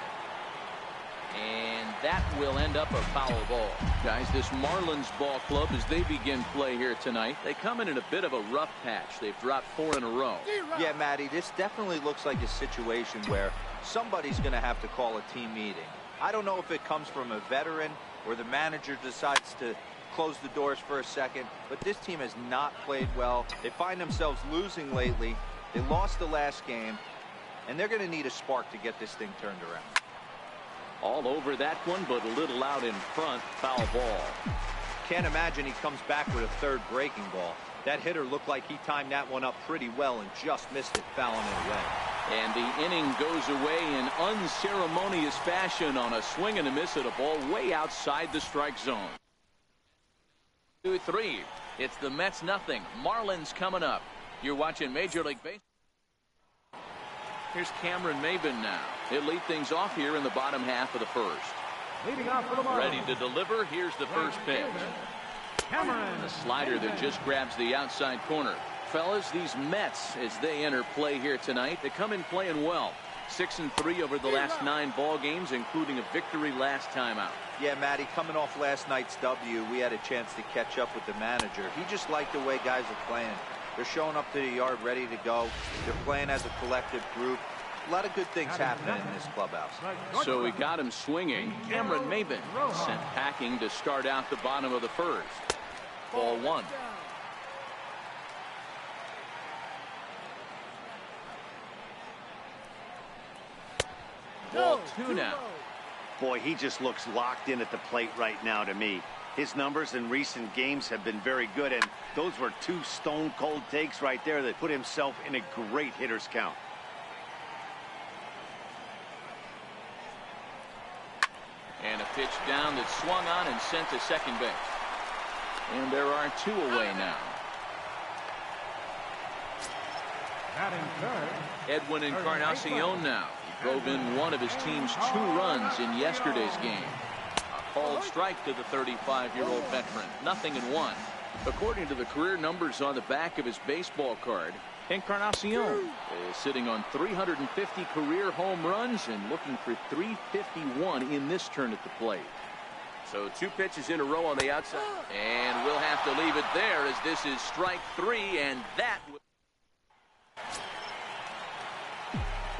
Speaker 1: And that will end up a foul ball. Guys, this Marlins ball club, as they begin play here tonight, they come in a bit of a rough patch. They've dropped 4 in a row.
Speaker 2: Yeah, Matty, this definitely looks like a situation where somebody's going to have to call a team meeting. I don't know if it comes from a veteran or the manager decides to close the doors for a second, but this team has not played well. They find themselves losing lately. They lost the last game, and they're going to need a spark to get this thing turned around.
Speaker 1: All over that one, but a little out in front. Foul ball.
Speaker 2: Can't imagine he comes back with a third breaking ball. That hitter looked like he timed that one up pretty well and just missed it, fouling it away.
Speaker 1: And the inning goes away in unceremonious fashion on a swing and a miss at a ball way outside the strike zone. 2-3. It's the Mets nothing. Marlins coming up. You're watching Major League Baseball. Here's Cameron Maybin now. He'll lead things off here in the bottom half of the first.
Speaker 5: Leading off for the Marlins.
Speaker 1: Ready to deliver. Here's the first pitch.
Speaker 5: Cameron.
Speaker 1: A slider that just grabs the outside corner. Fellas, these Mets, as they enter play here tonight, they come in playing well. 6-3 over the last 9 ball games, including a victory last time out.
Speaker 2: Yeah, Matty, coming off last night's W, we had a chance to catch up with the manager. He just liked the way guys are playing. They're showing up to the yard ready to go. They're playing as a collective group. A lot of good things happening in this clubhouse.
Speaker 1: So we got him swinging. Cameron Maybin sent packing to start out the bottom of the first. Ball 1. Ball 2 now.
Speaker 3: Boy, he just looks locked in at the plate right now to me. His numbers in recent games have been very good, and those were 2 stone-cold takes right there that put himself in a great hitter's count.
Speaker 1: And a pitch down that swung on and sent to second base. And there are 2 away now.
Speaker 5: Batting third.
Speaker 1: Edwin Encarnacion now. He drove in one of his team's 2 runs in yesterday's game. A called strike to the 35-year-old veteran. 0-1. According to the career numbers on the back of his baseball card, Encarnacion is sitting on 350 career home runs and looking for 351 in this turn at the plate. So 2 pitches in a row on the outside. And we'll have to leave it there as this is strike 3, and that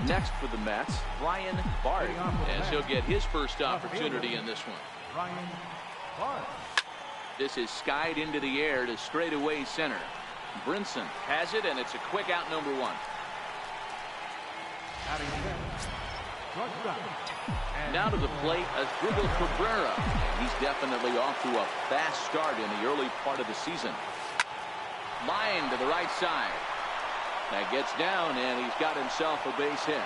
Speaker 1: next for the Mets, Brian Bart, as he'll get his first opportunity in this one.
Speaker 5: Brian Bart.
Speaker 1: This is skied into the air to straightaway center. Brinson has it, and it's a quick out, number 1. Now to the plate, Asdrubal Cabrera. He's definitely off to a fast start in the early part of the season. Line to the right side. That gets down, and he's got himself a base hit.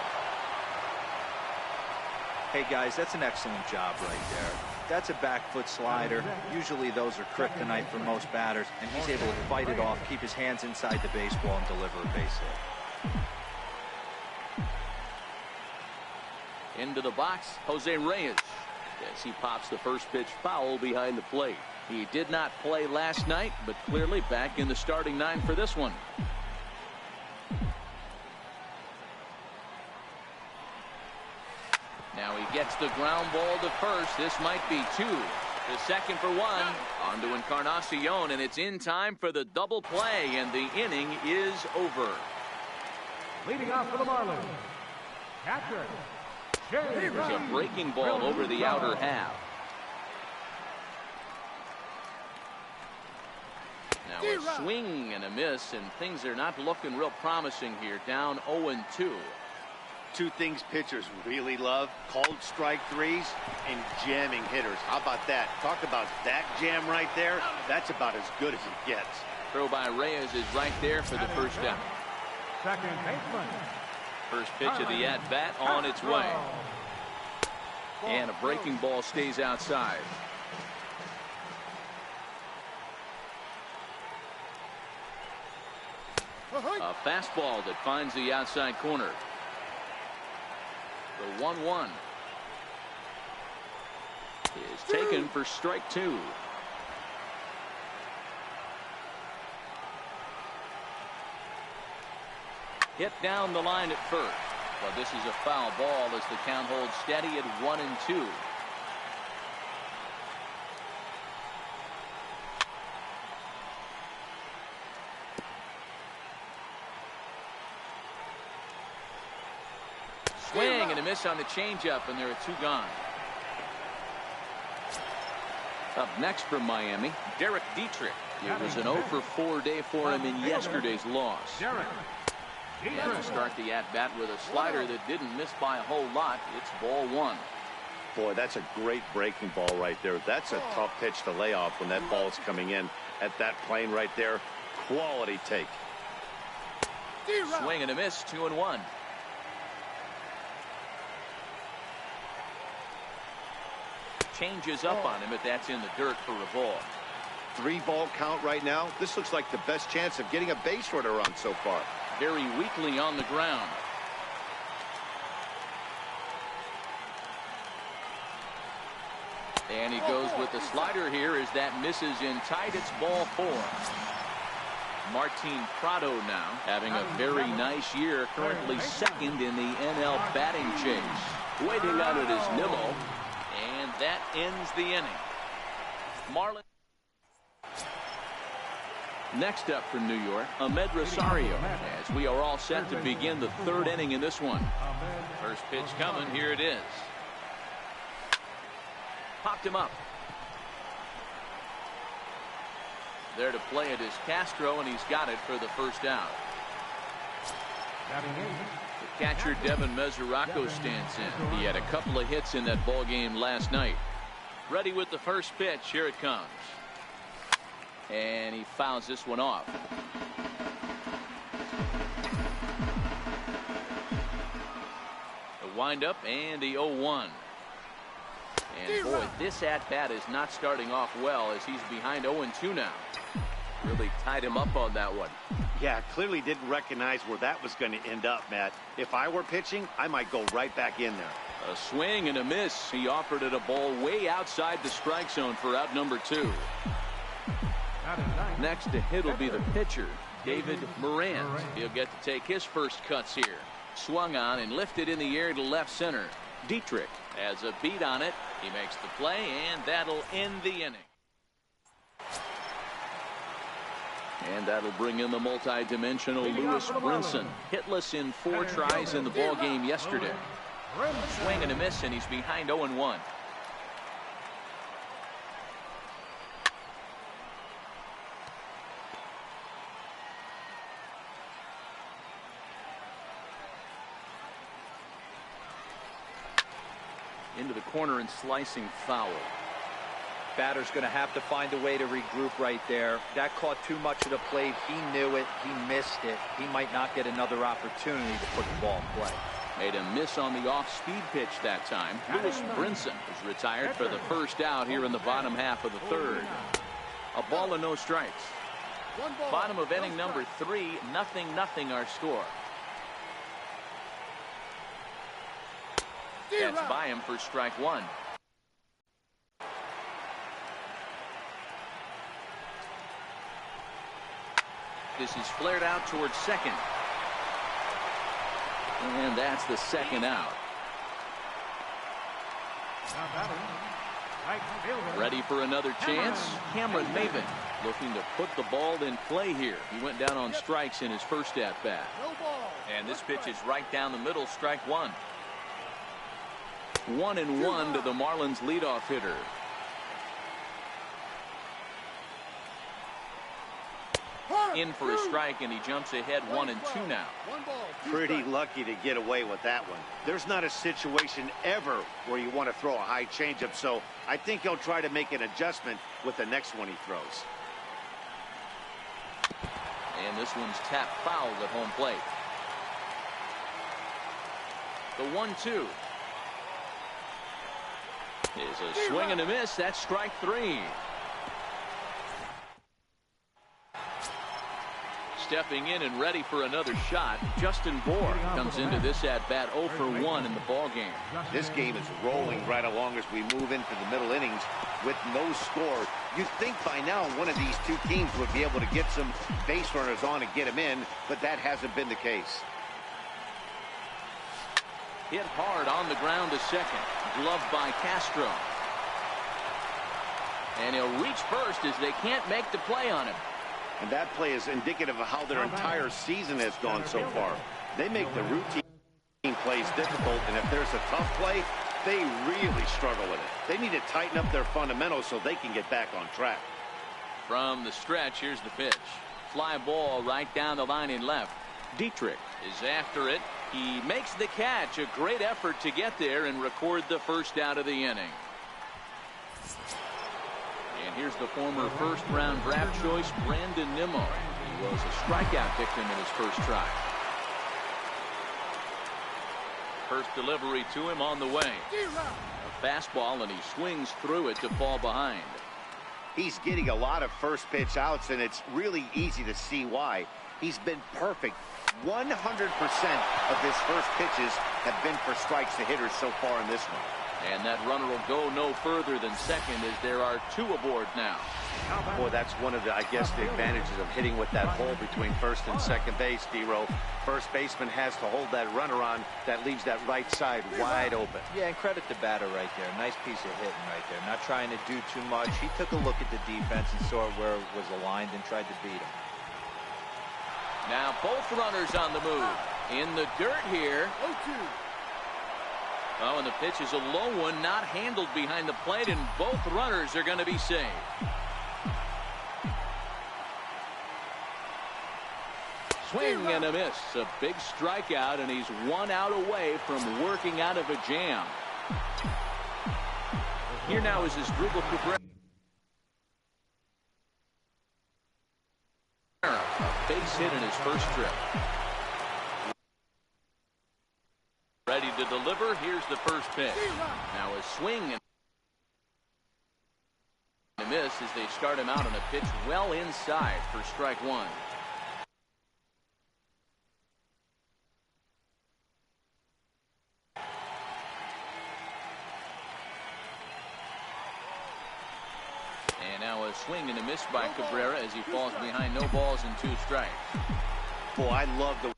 Speaker 2: Hey, guys, that's an excellent job right there. That's a back foot slider. Usually those are kryptonite for most batters, and he's able to fight it off, keep his hands inside the baseball, and deliver a base hit.
Speaker 1: Into the box, Jose Reyes, as he pops the first pitch foul behind the plate. He did not play last night, but clearly back in the starting 9 for this one. Now he gets the ground ball to first. This might be 2. The second for 1. On to Encarnacion, and it's in time for the double play, and the inning is over.
Speaker 5: Leading off for the Marlins, catcher.
Speaker 1: There's a breaking ball over the outer half. Now a swing and a miss, and things are not looking real promising here. Down 0-2.
Speaker 3: Two things pitchers really love: called strike threes and jamming hitters. How about that? Talk about that jam right there. That's about as good as it gets.
Speaker 1: Throw by Reyes is right there for the first down.
Speaker 5: Second baseman.
Speaker 1: First pitch of the at-bat on its way. And a breaking ball stays outside. A fastball that finds the outside corner. The 1-1 is taken for strike two. Hit down the line at first, but this is a foul ball as the count holds steady at 1-2. Swing and a miss on the changeup, and there are two gone. Up next from Miami, Derek Dietrich. It was an 0-for-4 day for him in yesterday's loss. And to start the at-bat with a slider that didn't miss by a whole lot, it's ball one.
Speaker 3: Boy, that's a great breaking ball right there. That's a tough pitch to lay off when that ball's coming in at that plane right there. Quality take.
Speaker 1: Swing and a miss, 2-1. Changes up on him, but that's in the dirt for a ball.
Speaker 3: 3-ball count right now. This looks like the best chance of getting a base runner on so far.
Speaker 1: Very weakly on the ground. And he goes with the slider here as that misses in tight. It's ball four. Martin Prado now having a very nice year, currently second in the NL batting chase. Waiting on it is Nimmo. And that ends the inning. Marlins. Next up from New York, Ahmed Rosario, as we are all set to begin the third inning in this one. First pitch coming. Here it is. Popped him up. There to play it is Castro, and he's got it for the first out. The catcher Devin Mesoraco stands in. He had a couple of hits in that ball game last night. Ready with the first pitch. Here it comes. And he fouls this one off. The windup and the 0-1. And boy, this at-bat is not starting off well as he's behind 0-2 now. Really tied him up on that one.
Speaker 3: Yeah, clearly didn't recognize where that was going to end up, Matt. If I were pitching, I might go right back in there.
Speaker 1: A swing and a miss. He offered it a ball way outside the strike zone for out number two. Next to hit will be the pitcher, David Moran. He'll get to take his first cuts here. Swung on and lifted in the air to left center. Dietrich has a beat on it. He makes the play, and that'll end the inning. And that'll bring in the multi-dimensional Lewis Brinson. Hitless in 4 tries in the ball game yesterday. Swing and a miss, and he's behind 0-1. Into the corner and slicing foul.
Speaker 2: Batter's going to have to find a way to regroup right there. That caught too much of the plate. He knew it. He missed it. He might not get another opportunity to put the ball in play.
Speaker 1: Made a miss on the off-speed pitch that time. Lewis Brinson is retired for the first out here in the bottom half of the third. A ball and no strikes. Bottom of inning number 3, 0-0 our score. That's by him for strike one. This is flared out towards second. And that's the second out. Ready for another chance? Cameron Maven looking to put the ball in play here. He went down on strikes in his first at-bat. And this pitch is right down the middle, strike one. 1-1 to the Marlins leadoff hitter. in for a strike, and he jumps ahead 1-2 now.
Speaker 3: Pretty lucky to get away with that one. There's not a situation ever where you want to throw a high changeup, so I think he'll try to make an adjustment with the next one he throws.
Speaker 1: And this one's tapped foul at home plate. The 1-2 is a swing and a miss. That's strike 3. Stepping in and ready for another shot, Justin Bohr comes into this at-bat 0 for 1 in the ball game.
Speaker 3: This game is rolling right along as we move into the middle innings with no score. You'd think by now one of these two teams would be able to get some base runners on and get them in, but that hasn't been the case.
Speaker 1: Hit hard on the ground to second. Gloved by Castro. And he'll reach first as they can't make the play on him.
Speaker 3: And that play is indicative of how their entire season has gone so far. They make the routine plays difficult, and if there's a tough play, they really struggle with it. They need to tighten up their fundamentals so they can get back on track.
Speaker 1: From the stretch, here's the pitch. Fly ball right down the line in left. Dietrich is after it. He makes the catch. A great effort to get there and record the first out of the inning. And here's the former first-round draft choice, Brandon Nimmo. He was a strikeout victim in his first try. First delivery to him on the way. A fastball, and he swings through it to fall behind.
Speaker 3: He's getting a lot of first pitch outs, and it's really easy to see why. He's been perfect. 100% of his first pitches have been for strikes to hitters so far in this one.
Speaker 1: And that runner will go no further than second as there are 2 aboard now.
Speaker 3: Boy, that's one of the, I guess, the advantages of hitting with that hole between first and second base, D-Row. First baseman has to hold that runner on. That leaves that right side wide open.
Speaker 2: Yeah, and credit the batter right there. Nice piece of hitting right there. Not trying to do too much. He took a look at the defense and saw where it was aligned and tried to beat him.
Speaker 1: Now both runners on the move. In the dirt here.
Speaker 5: 0-2.
Speaker 1: Oh, and the pitch is a low one, not handled behind the plate, and both runners are going to be saved. Swing and a miss. A big strikeout, and he's 1 out away from working out of a jam. Here now is his Drupal Cabrera. A base hit in his first trip. Ready to deliver. Here's the first pitch. Now a swing and a miss as they start him out on a pitch well inside for strike 1. And now a swing and a miss by Cabrera as he falls behind, no balls and 2 strikes.
Speaker 3: Boy, I love the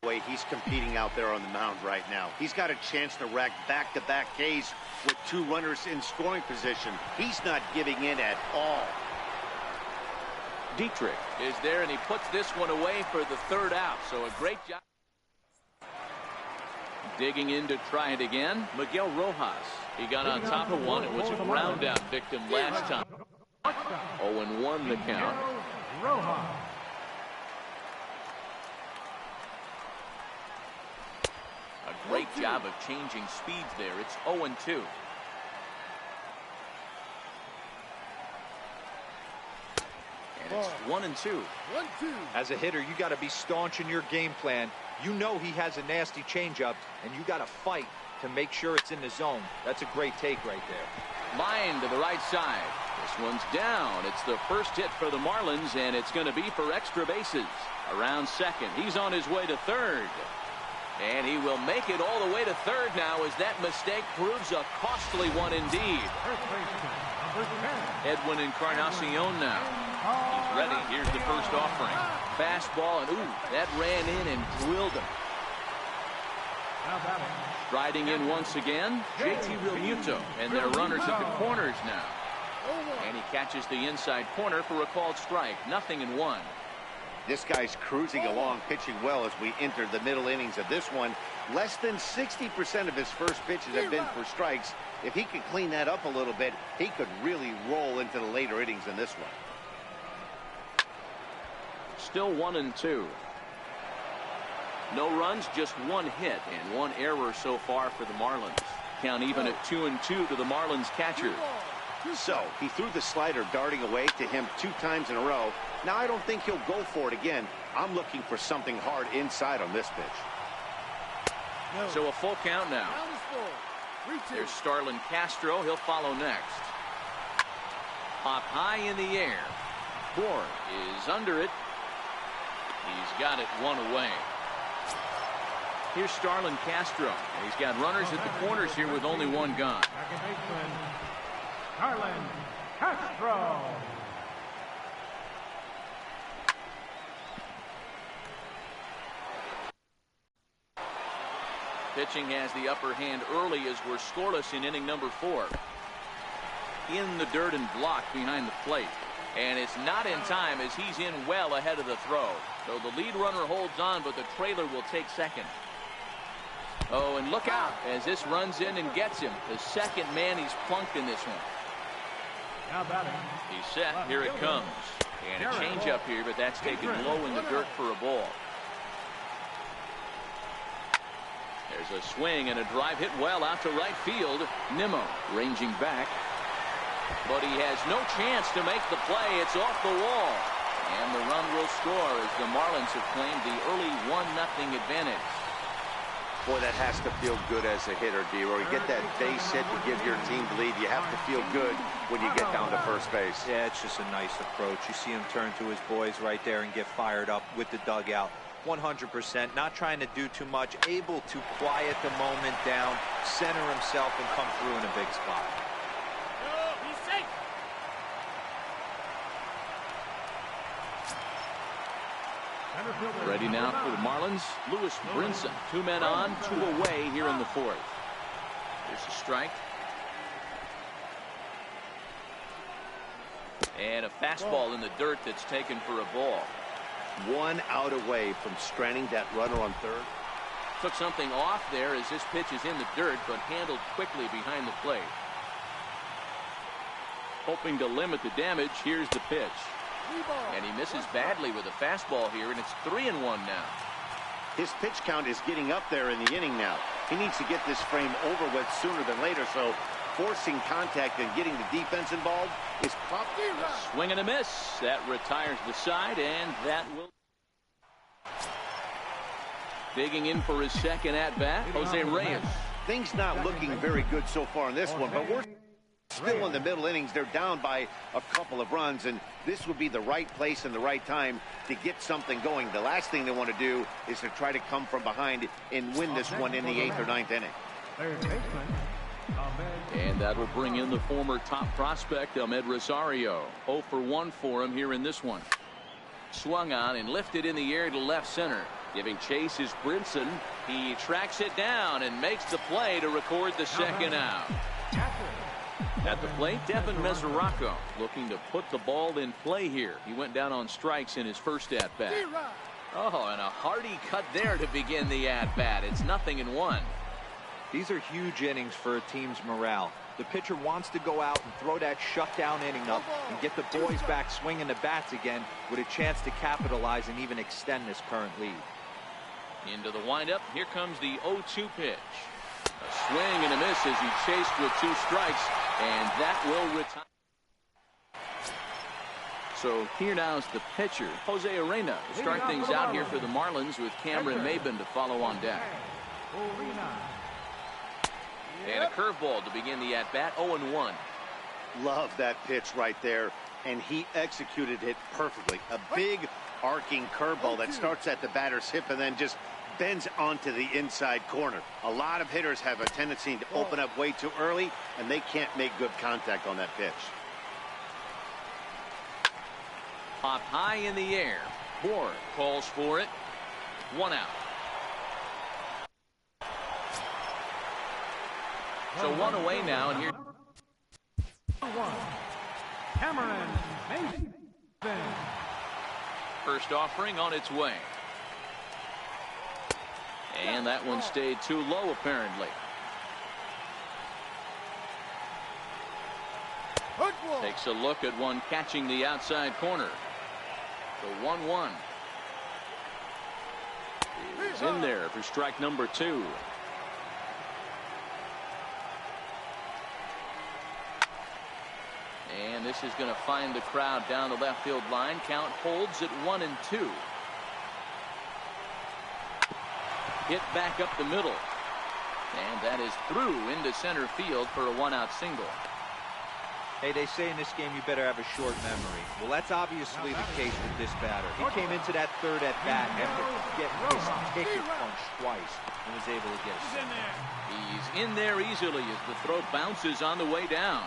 Speaker 3: way he's competing out there on the mound right now. He's got a chance to rack back-to-back Ks with 2 runners in scoring position. He's not giving in at all.
Speaker 1: Dietrich is there, and he puts this one away for the 3rd out. So a great job. Digging in to try it again, Miguel Rojas. He got on top of one. It was a ground out victim last time. 0-1 the count.
Speaker 5: Rojas.
Speaker 1: A great job of changing speeds there. It's 0-2. And it's 1-2.
Speaker 2: As a hitter, you got to be staunch in your game plan. You know he has a nasty changeup, and you got to fight to make sure it's in the zone. That's a great take right there.
Speaker 1: Line to the right side. This one's down. It's the first hit for the Marlins, and it's going to be for extra bases. Around second. He's on his way to third. And he will make it all the way to third now as that mistake proves a costly one indeed. Edwin Encarnacion now. He's ready. Here's the first offering. Fastball, and ooh, that ran in and drilled him. Striding in once again, JT Realmuto, and their runners at the corners now. And he catches the inside corner for a called strike. 0-1.
Speaker 3: This guy's cruising along, pitching well as we enter the middle innings of this one. Less than 60% of his first pitches have been for strikes. If he could clean that up a little bit, he could really roll into the later innings in this one.
Speaker 1: Still 1-2. No runs, just one hit and one error so far for the Marlins. Count even at 2-2 to the Marlins catcher.
Speaker 3: So he threw the slider darting away to him 2 times in a row. Now I don't think he'll go for it again. I'm looking for something hard inside on this pitch.
Speaker 1: So a full count now. There's Starlin Castro. He'll follow next. Pop high in the air. Bourne is under it. He's got it one away. Here's Starlin Castro. He's got runners at the corners here with only one gone.
Speaker 5: Second baseman, Starlin Castro.
Speaker 1: Pitching has the upper hand early as we're scoreless in inning number 4. In the dirt and blocked behind the plate. And it's not in time as he's in well ahead of the throw. So the lead runner holds on, but the trailer will take second. Oh, and look out as this runs in and gets him. The second man he's plunked in this one.
Speaker 5: Now batting.
Speaker 1: He's set. Here it comes. And a changeup here, but that's taken low in the dirt for a ball. There's a swing and a drive hit well out to right field. Nimmo ranging back. But he has no chance to make the play. It's off the wall. And the run will score as the Marlins have claimed the early 1-0 advantage.
Speaker 3: Boy, that has to feel good as a hitter, D-Roy. You get that base hit to give your team the lead. You have to feel good when you get down to first base.
Speaker 2: Yeah, it's just a nice approach. You see him turn to his boys right there and get fired up with the dugout. 100%, not trying to do too much, able to quiet the moment down, center himself, and come through in a big spot.
Speaker 1: Ready now for the Marlins. Lewis Brinson. 2 men on, 2 away here in the 4th. There's a strike. And a fastball in the dirt that's taken for a ball.
Speaker 3: 1 out away from stranding that runner on third.
Speaker 1: Took something off there as this pitch is in the dirt, but handled quickly behind the plate. Hoping to limit the damage, here's the pitch. And he misses badly with a fastball here, and it's 3-1 now.
Speaker 3: His pitch count is getting up there in the inning now. He needs to get this frame over with sooner than later, so forcing contact and getting the defense involved is probably
Speaker 1: a swing and a miss. That retires the side, and that will. Digging in for his second at-bat, Jose Reyes.
Speaker 3: Things not looking very good so far in this one, but we're still in the middle innings. They're down by a couple of runs, and this would be the right place and the right time to get something going. The last thing they want to do is to try to come from behind and win this one in the 8th or 9th inning.
Speaker 1: And that will bring in the former top prospect, Ahmed Rosario. 0 for 1 for him here in this one. Swung on and lifted in the air to left center. Giving chase is Brinson. He tracks it down and makes the play to record the second out. At the plate, Devin Mesoraco looking to put the ball in play here. He went down on strikes in his first at-bat. Oh, and a hearty cut there to begin the at-bat. It's 0-1.
Speaker 2: These are huge innings for a team's morale. The pitcher wants to go out and throw that shutdown inning up and get the boys back swinging the bats again with a chance to capitalize and even extend this current lead.
Speaker 1: Into the windup. Here comes the 0-2 pitch. A swing and a miss as he chased with 2 strikes, and that will retire. So here now is the pitcher, Jose Arena, to start things out here for the Marlins with Cameron Maben to follow on deck. And a curveball to begin the at-bat, 0-1.
Speaker 3: Love that pitch right there, and he executed it perfectly. A big arcing curveball that starts at the batter's hip and then just bends onto the inside corner. A lot of hitters have a tendency to open up way too early, and they can't make good contact on that pitch.
Speaker 1: Pop high in the air. Bourne calls for it. 1 out. So 1 away now, and here.
Speaker 5: Cameron Mason.
Speaker 1: First offering on its way. And that one stayed too low, apparently. Takes a look at one catching the outside corner. So 1-1. He's in there for strike number 2. And this is going to find the crowd down the left field line. Count holds at 1-2. Hit back up the middle. And that is through into center field for a 1-out single.
Speaker 2: Hey, they say in this game you better have a short memory. Well, that's obviously the case with this batter. He came into that third at bat after getting his ticket punched twice and was able to get a single.
Speaker 1: He's in there easily as the throw bounces on the way down.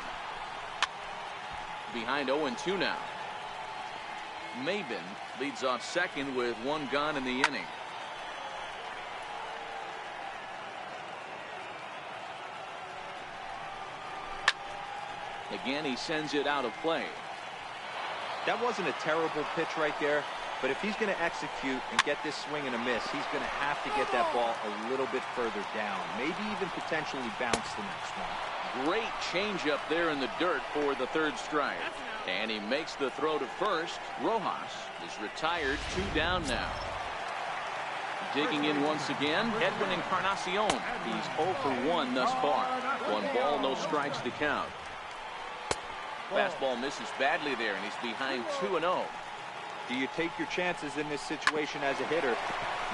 Speaker 1: Behind 0-2 now. Maben leads off second with 1 gone in the inning. Again, he sends it out of play.
Speaker 2: That wasn't a terrible pitch right there, but if he's going to execute and get this swing and a miss, he's going to have to get that ball a little bit further down, maybe even potentially bounce the next one.
Speaker 1: Great changeup there in the dirt for the 3rd strike. And he makes the throw to first. Rojas is retired, 2 down now. Digging in once again, Edwin Encarnacion. He's 0 for 1 thus far. 1 ball, no strikes to count. Fastball misses badly there, and he's behind 2-0.
Speaker 2: Do you take your chances in this situation as a hitter,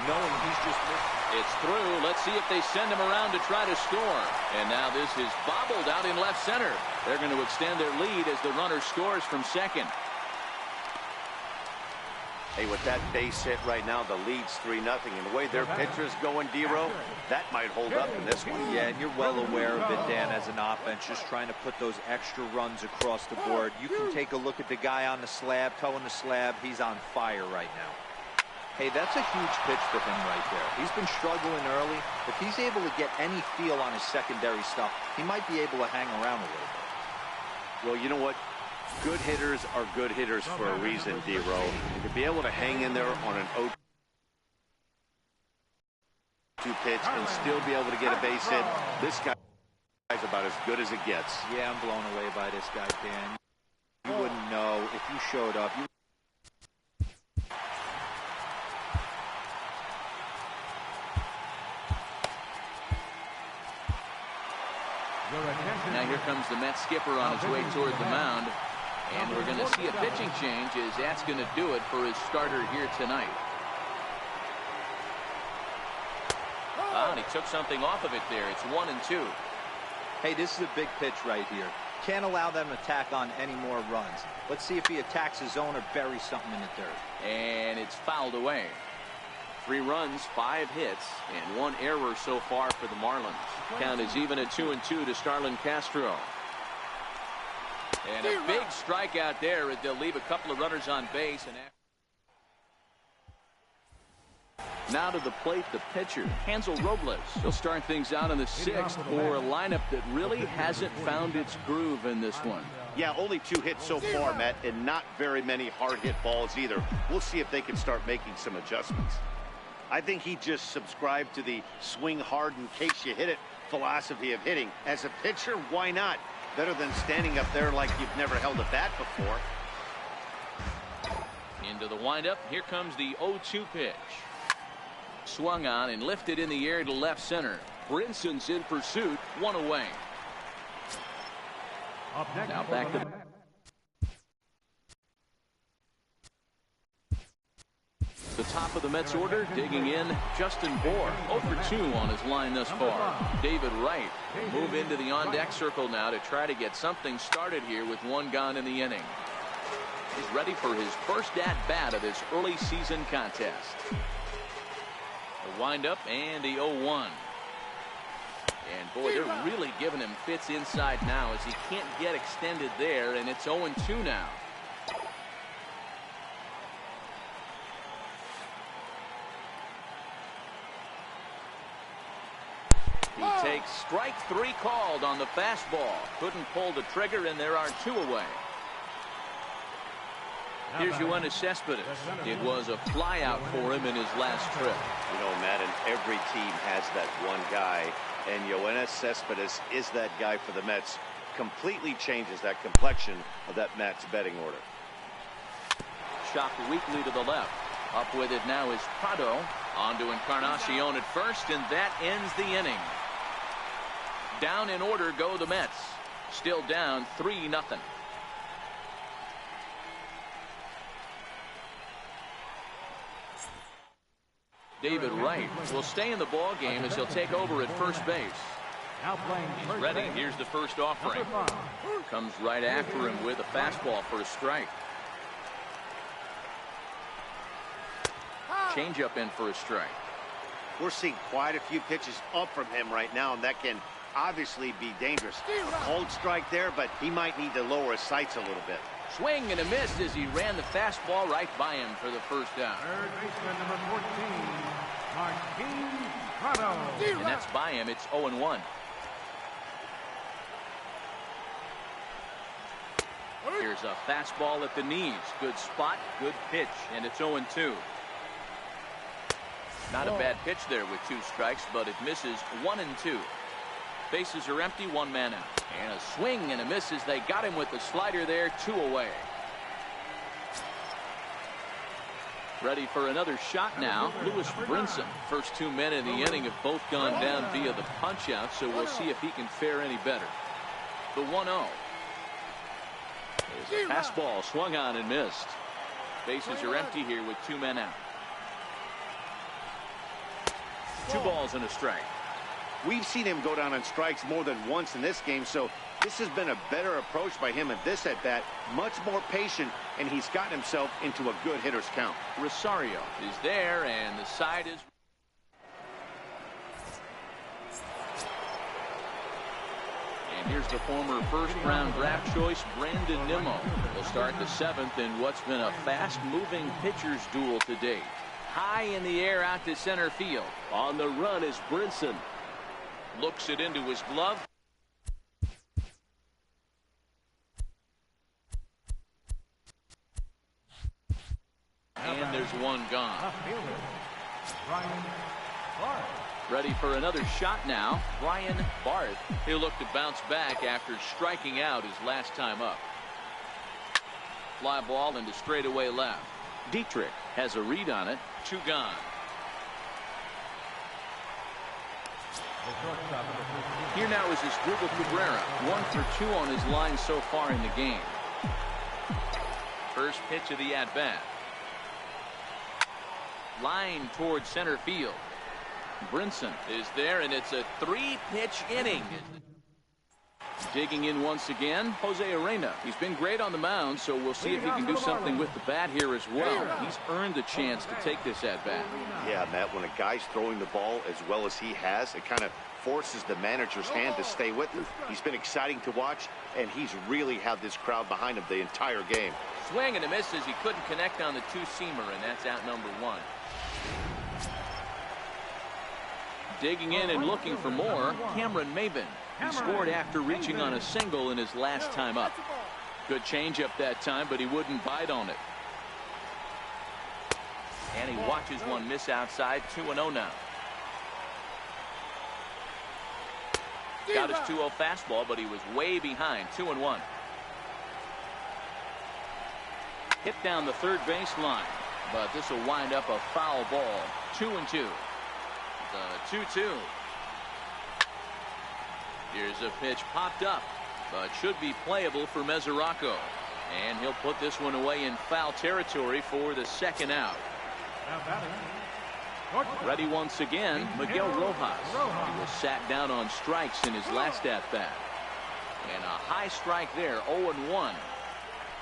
Speaker 2: knowing he's just missed?
Speaker 1: It's through. Let's see if they send him around to try to score. And now this is bobbled out in left center. They're going to extend their lead as the runner scores from second.
Speaker 3: Hey, with that base hit right now, the lead's 3-0. And the way their pitcher's going, D-Row, that might hold up in this one.
Speaker 2: Yeah, and you're well aware of it, Dan, as an offense, just trying to put those extra runs across the board. You can take a look at the guy on the slab, toeing the slab. He's on fire right now. Hey, that's a huge pitch for him right there. He's been struggling early. If he's able to get any feel on his secondary stuff, he might be able to hang around a little bit.
Speaker 3: Well, you know what? Good hitters are good hitters for a reason, D-Row. To be able to hang in there on an 0-2 pitch and still be able to get a base hit, this guy's about as good as it gets.
Speaker 2: Yeah, I'm blown away by this guy, Dan. You wouldn't know if you showed up.
Speaker 1: Now here comes the Mets skipper on his way toward the mound. And we're going to see a pitching change as that's going to do it for his starter here tonight. And he took something off of it there. It's 1-2.
Speaker 2: Hey, this is a big pitch right here. Can't allow them to tack on any more runs. Let's see if he attacks his zone or buries something in the dirt.
Speaker 1: And it's fouled away. 3 runs, 5 hits, and 1 error so far for the Marlins. Count is even at 2-2 to Starlin Castro. And a big strikeout there as they'll leave a couple of runners on base. And now to the plate, the pitcher, Hansel Robles. He'll start things out in the 6th for a lineup that really hasn't found its groove in this one.
Speaker 3: Yeah, only 2 hits so far, Matt, and not very many hard hit balls either. We'll see if they can start making some adjustments. I think he just subscribed to the swing hard in case you hit it philosophy of hitting. As a pitcher, why not? Better than standing up there like you've never held a bat before.
Speaker 1: Into the windup. Here comes the 0-2 pitch. Swung on and lifted in the air to left center. Brinson's in pursuit. 1 away. Now back to the top of the Mets order. Digging in, Justin Bour. 0 for 2 on his line thus far. David Wright will move into the on-deck circle now to try to get something started here with 1 gone in the inning. He's ready for his first at-bat of this early season contest. The windup and the 0-1. And boy, they're really giving him fits inside now as he can't get extended there, and it's 0-2 now. He takes strike 3 called on the fastball. Couldn't pull the trigger, and there are 2 away. Here's Yoenis Cespedes. It was a flyout for him in his last trip.
Speaker 3: You know, Madden, every team has that one guy, and Yoenis Cespedes is that guy for the Mets. Completely changes that complexion of that Mets betting order.
Speaker 1: Chopped weakly to the left. Up with it now is Prado. On to Encarnacion at first, and that ends the inning. Down in order go the Mets. Still down 3-0. David Wright will stay in the ball game as he'll take over at first base. He's ready. Here's the first offering. Comes right after him with a fastball for a strike. Changeup in for a strike.
Speaker 3: We're seeing quite a few pitches up from him right now, and that can obviously be dangerous. A cold strike there, but he might need to lower his sights a little bit.
Speaker 1: Swing and a miss as he ran the fastball right by him for the first down.
Speaker 5: Third baseman number 14, Martin Prado.
Speaker 1: And that's by him. It's 0-1. Here's a fastball at the knees. Good spot, good pitch, and it's 0-2. Not a bad pitch there with 2 strikes, but it misses 1-2. Bases are empty, 1 man out. And a swing and a miss as they got him with the slider there, 2 away. Ready for another shot now, Lewis Brinson. First 2 men in the inning have both gone down via the punch out, so we'll see if he can fare any better. The 1-0. There's a fastball swung on and missed. Bases are empty here with 2 men out. 2 balls and a strike.
Speaker 3: We've seen him go down on strikes more than once in this game, so this has been a better approach by him at this at-bat. Much more patient, and he's gotten himself into a good hitter's count.
Speaker 1: Rosario is there, and the side is... And here's the former first-round draft choice, Brandon Nimmo. Will start the 7th in what's been a fast-moving pitcher's duel to date. High in the air out to center field. On the run is Brinson. Looks it into his glove. And there's 1 gone. Ready for another shot now. Brian Barth. He'll look to bounce back after striking out his last time up. Fly ball into straightaway left. Dietrich has a read on it. 2 gone. Here now is Asdrubal Cabrera. 1 for 2 on his line so far in the game. First pitch of the at-bat. Line towards center field. Brinson is there, and it's a 3-pitch inning. Digging in once again, Jose Arena. He's been great on the mound, so we'll see if he can do something with the bat here as well. He's earned the chance to take this at-bat.
Speaker 3: Yeah, Matt, when a guy's throwing the ball as well as he has, it kind of forces the manager's hand to stay with him. He's been exciting to watch, and he's really had this crowd behind him the entire game.
Speaker 1: Swing and a miss as he couldn't connect on the 2-seamer, and that's out number 1. Digging in and looking for more, Cameron Maben. He scored after reaching on a single in his last time up. Good changeup that time, but he wouldn't bite on it. And he watches one miss outside. 2-0 now. Got his 2-0 fastball, but he was way behind. 2-1. Hit down the third baseline, but this will wind up a foul ball. 2-2. The 2-2. Here's a pitch popped up, but should be playable for Mesoraco. And he'll put this one away in foul territory for the second out. Ready once again, Miguel Rojas. He was sat down on strikes in his last at-bat. And a high strike there, 0-1.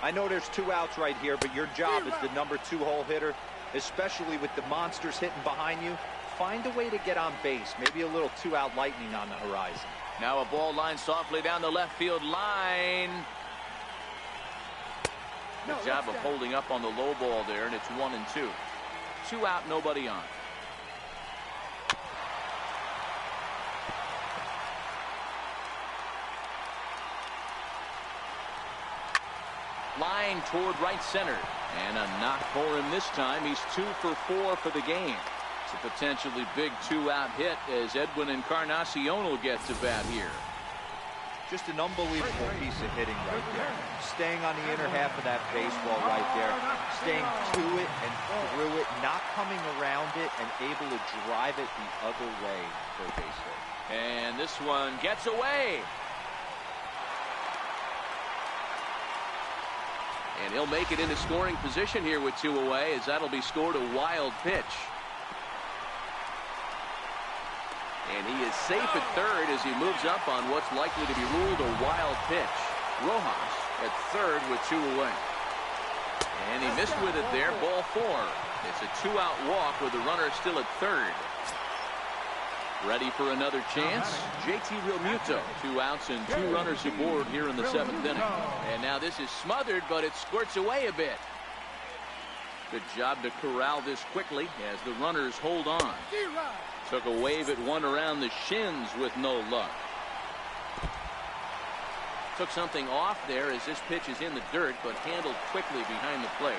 Speaker 2: I know there's 2 outs right here, but your job as the number 2 hole hitter, especially with the monsters hitting behind you, find a way to get on base. Maybe a little 2-out lightning on the horizon.
Speaker 1: Now a ball line softly down the left field line. Good job of holding up on the low ball there, and it's 1-2. 2 out, nobody on. Line toward right center, and a knock for him this time. He's 2 for 4 for the game. It's a potentially big 2-out hit as Edwin Encarnacion will get to bat here.
Speaker 2: Just an unbelievable piece of hitting right there. Staying on the inner half of that baseball right there. Staying to it and through it, not coming around it, and able to drive it the other way for a base hit.
Speaker 1: And this one gets away. And he'll make it into scoring position here with 2 away, as that'll be scored a wild pitch. And he is safe at third as he moves up on what's likely to be ruled a wild pitch. Rojas at third with 2 away. And he missed with it there, ball 4. It's a 2-out walk with the runner still at third. Ready for another chance? JT Realmuto. 2 outs and 2 runners aboard here in the 7th inning. And now this is smothered, but it squirts away a bit. Good job to corral this quickly as the runners hold on. Took a wave at one around the shins with no luck. Took something off there as this pitch is in the dirt, but handled quickly behind the plate.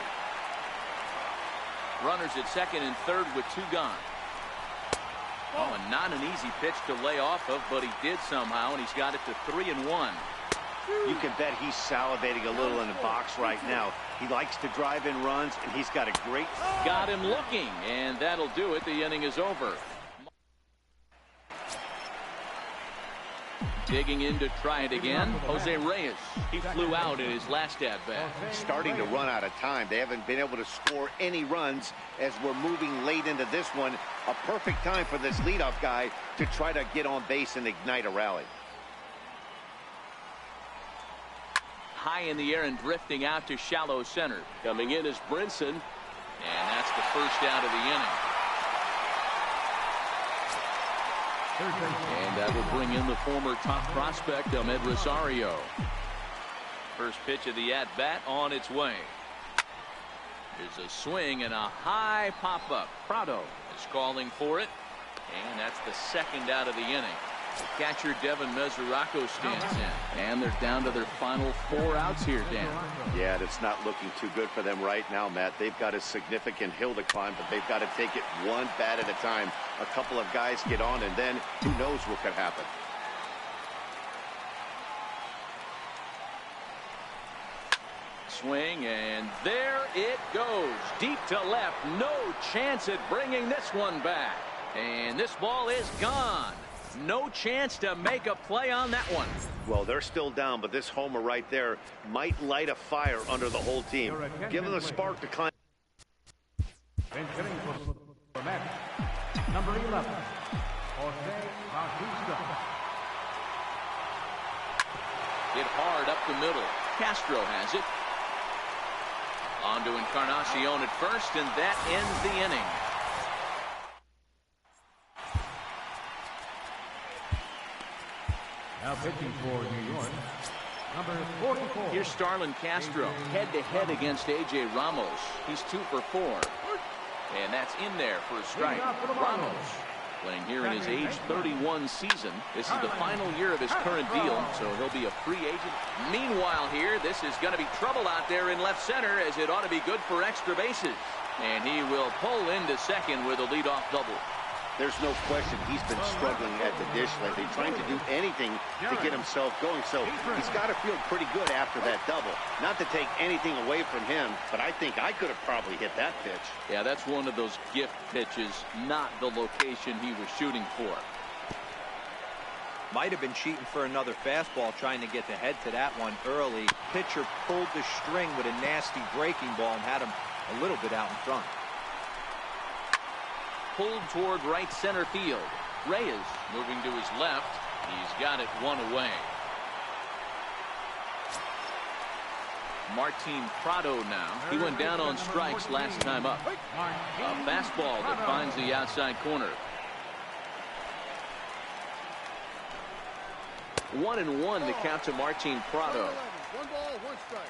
Speaker 1: Runners at second and third with 2 gone. Oh, and not an easy pitch to lay off of, but he did somehow, and he's got it to 3-1.
Speaker 3: You can bet he's salivating a little in the box right now. He likes to drive in runs, and he's got a great...
Speaker 1: Got him looking, and that'll do it. The inning is over. Digging in to try it again, Jose Reyes. He flew out in his last at-bat.
Speaker 3: Starting to run out of time. They haven't been able to score any runs as we're moving late into this one. A perfect time for this leadoff guy to try to get on base and ignite a rally.
Speaker 1: High in the air and drifting out to shallow center. Coming in is Brinson, and that's the first out of the inning. And that will bring in the former top prospect, Ahmed Rosario. First pitch of the at-bat on its way. There's a swing and a high pop-up. Prado is calling for it, and that's the second out of the inning. The catcher Devin Mesoraco stands in, and they're down to their final 4 outs here, Dan.
Speaker 3: Yeah, it's not looking too good for them right now, Matt. They've got a significant hill to climb, but they've got to take it one bat at a time. A couple of guys get on, and then who knows what could happen.
Speaker 1: Swing, and there it goes. Deep to left. No chance at bringing this one back. And this ball is gone. No chance to make a play on that one.
Speaker 3: Well, they're still down, but this homer right there might light a fire under the whole team. Give them a spark to climb.
Speaker 5: Number 11, Jose Bautista.
Speaker 1: Hit hard up the middle. Castro has it. On to Encarnacion at first, and that ends the inning.
Speaker 5: Now pitching for New York, number 44.
Speaker 1: Here's Starlin Castro, head-to-head against A.J. Ramos. He's 2 for 4. And that's in there for a strike. Ramos playing here in his age 31 season. This is the final year of his current deal, so he'll be a free agent. Meanwhile here, this is going to be trouble out there in left center, as it ought to be good for extra bases. And he will pull into second with a leadoff double.
Speaker 3: There's no question he's been struggling at the dish lately, trying to do anything to get himself going. So he's got to feel pretty good after that double. Not to take anything away from him, but I think I could have probably hit that pitch.
Speaker 1: Yeah, that's one of those gift pitches, not the location he was shooting for.
Speaker 2: Might have been cheating for another fastball, trying to get the head to that one early. Pitcher pulled the string with a nasty breaking ball and had him a little bit out in front.
Speaker 1: Pulled toward right center field. Reyes moving to his left. He's got it 1 away. Martin Prado now. He went down on strikes last time up. A fastball that finds the outside corner. 1-1 the count to Martin Prado.
Speaker 6: 1 ball, 1 strike.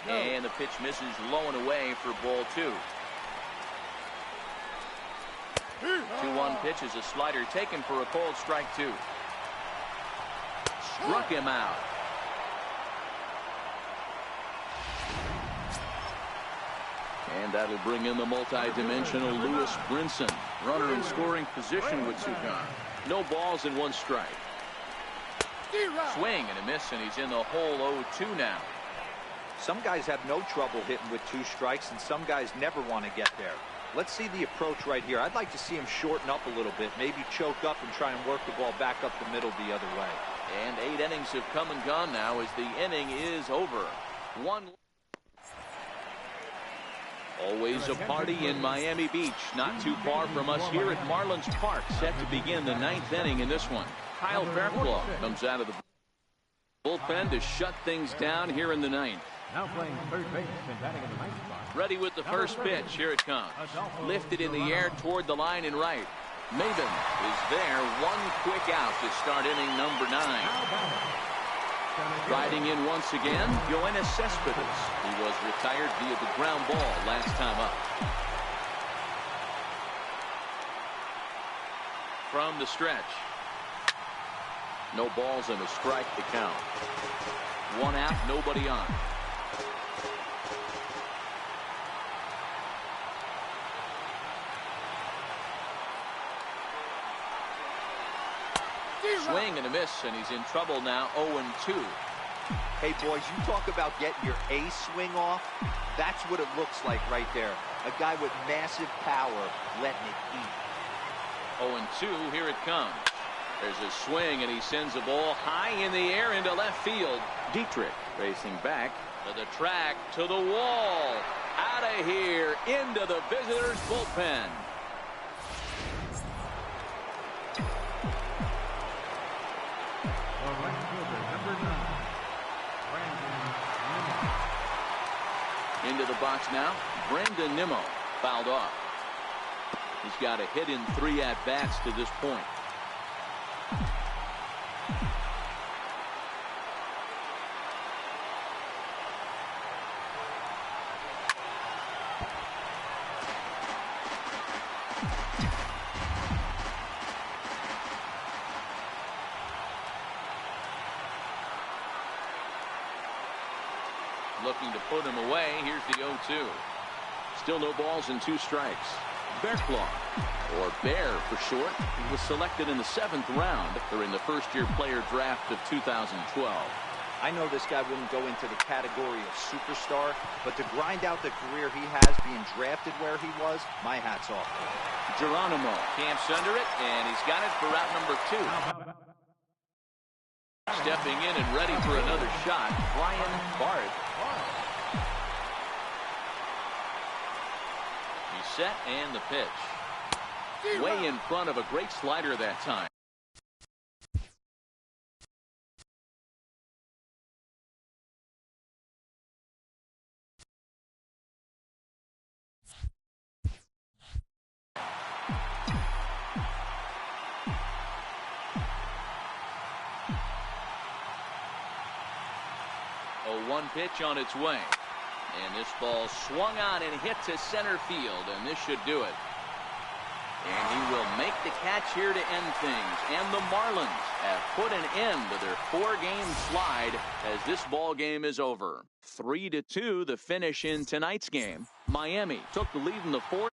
Speaker 1: And the pitch misses low and away for ball 2. 2-1 pitch is a slider taken for a cold strike 2. Struck him out. And that'll bring in the multi-dimensional Lewis Brinson. Runner in scoring position with 2 gone. No balls and 1 strike. Swing and a miss, and he's in the hole 0-2 now.
Speaker 2: Some guys have no trouble hitting with 2 strikes, and some guys never want to get there. Let's see the approach right here. I'd like to see him shorten up a little bit, maybe choke up and try and work the ball back up the middle the other way.
Speaker 1: And 8 innings have come and gone now as the inning is over. Always a party in Miami Beach, not too far from us here at Marlins Park, set to begin the 9th inning in this one. Kyle Fairclough comes out of the bullpen to shut things down here in the 9th.
Speaker 5: Now playing third base and batting in the 9th spot.
Speaker 1: Ready with the first pitch. Here it comes. Lifted in the air toward the line and right. Maven is there. One quick out to start inning number 9. Riding in once again, Yoenis Cespedes. He was retired via the ground ball last time up. From the stretch. No balls and a strike to count. 1 out, nobody on. Swing and a miss, and he's in trouble now. 0-2.
Speaker 2: Hey, boys, you talk about getting your A swing off. That's what it looks like right there. A guy with massive power letting it eat.
Speaker 1: 0-2, here it comes. There's a swing, and he sends a ball high in the air into left field. Dietrich racing back to the track, to the wall. Out of here, into the visitors' bullpen. Into the box now, Brandon Nimmo fouled off. He's got a hit in 3 at-bats to this point. Looking to put him away. Here's the 0-2. Still no balls and 2 strikes. Fairclough, or Bear for short, he was selected in the 7th round during the first-year player draft of 2012.
Speaker 2: I know this guy wouldn't go into the category of superstar, but to grind out the career he has being drafted where he was, my hat's off to him.
Speaker 1: Geronimo camps under it, and he's got it for route number 2. Stepping in and ready for another shot, Brian Bard. He's set and the pitch. Way in front of a great slider that time. A 1 pitch on its way. And this ball swung on and hit to center field, and this should do it. And he will make the catch here to end things. And the Marlins have put an end to their 4-game slide as this ball game is over. 3-2 the finish in tonight's game. Miami took the lead in the 4th.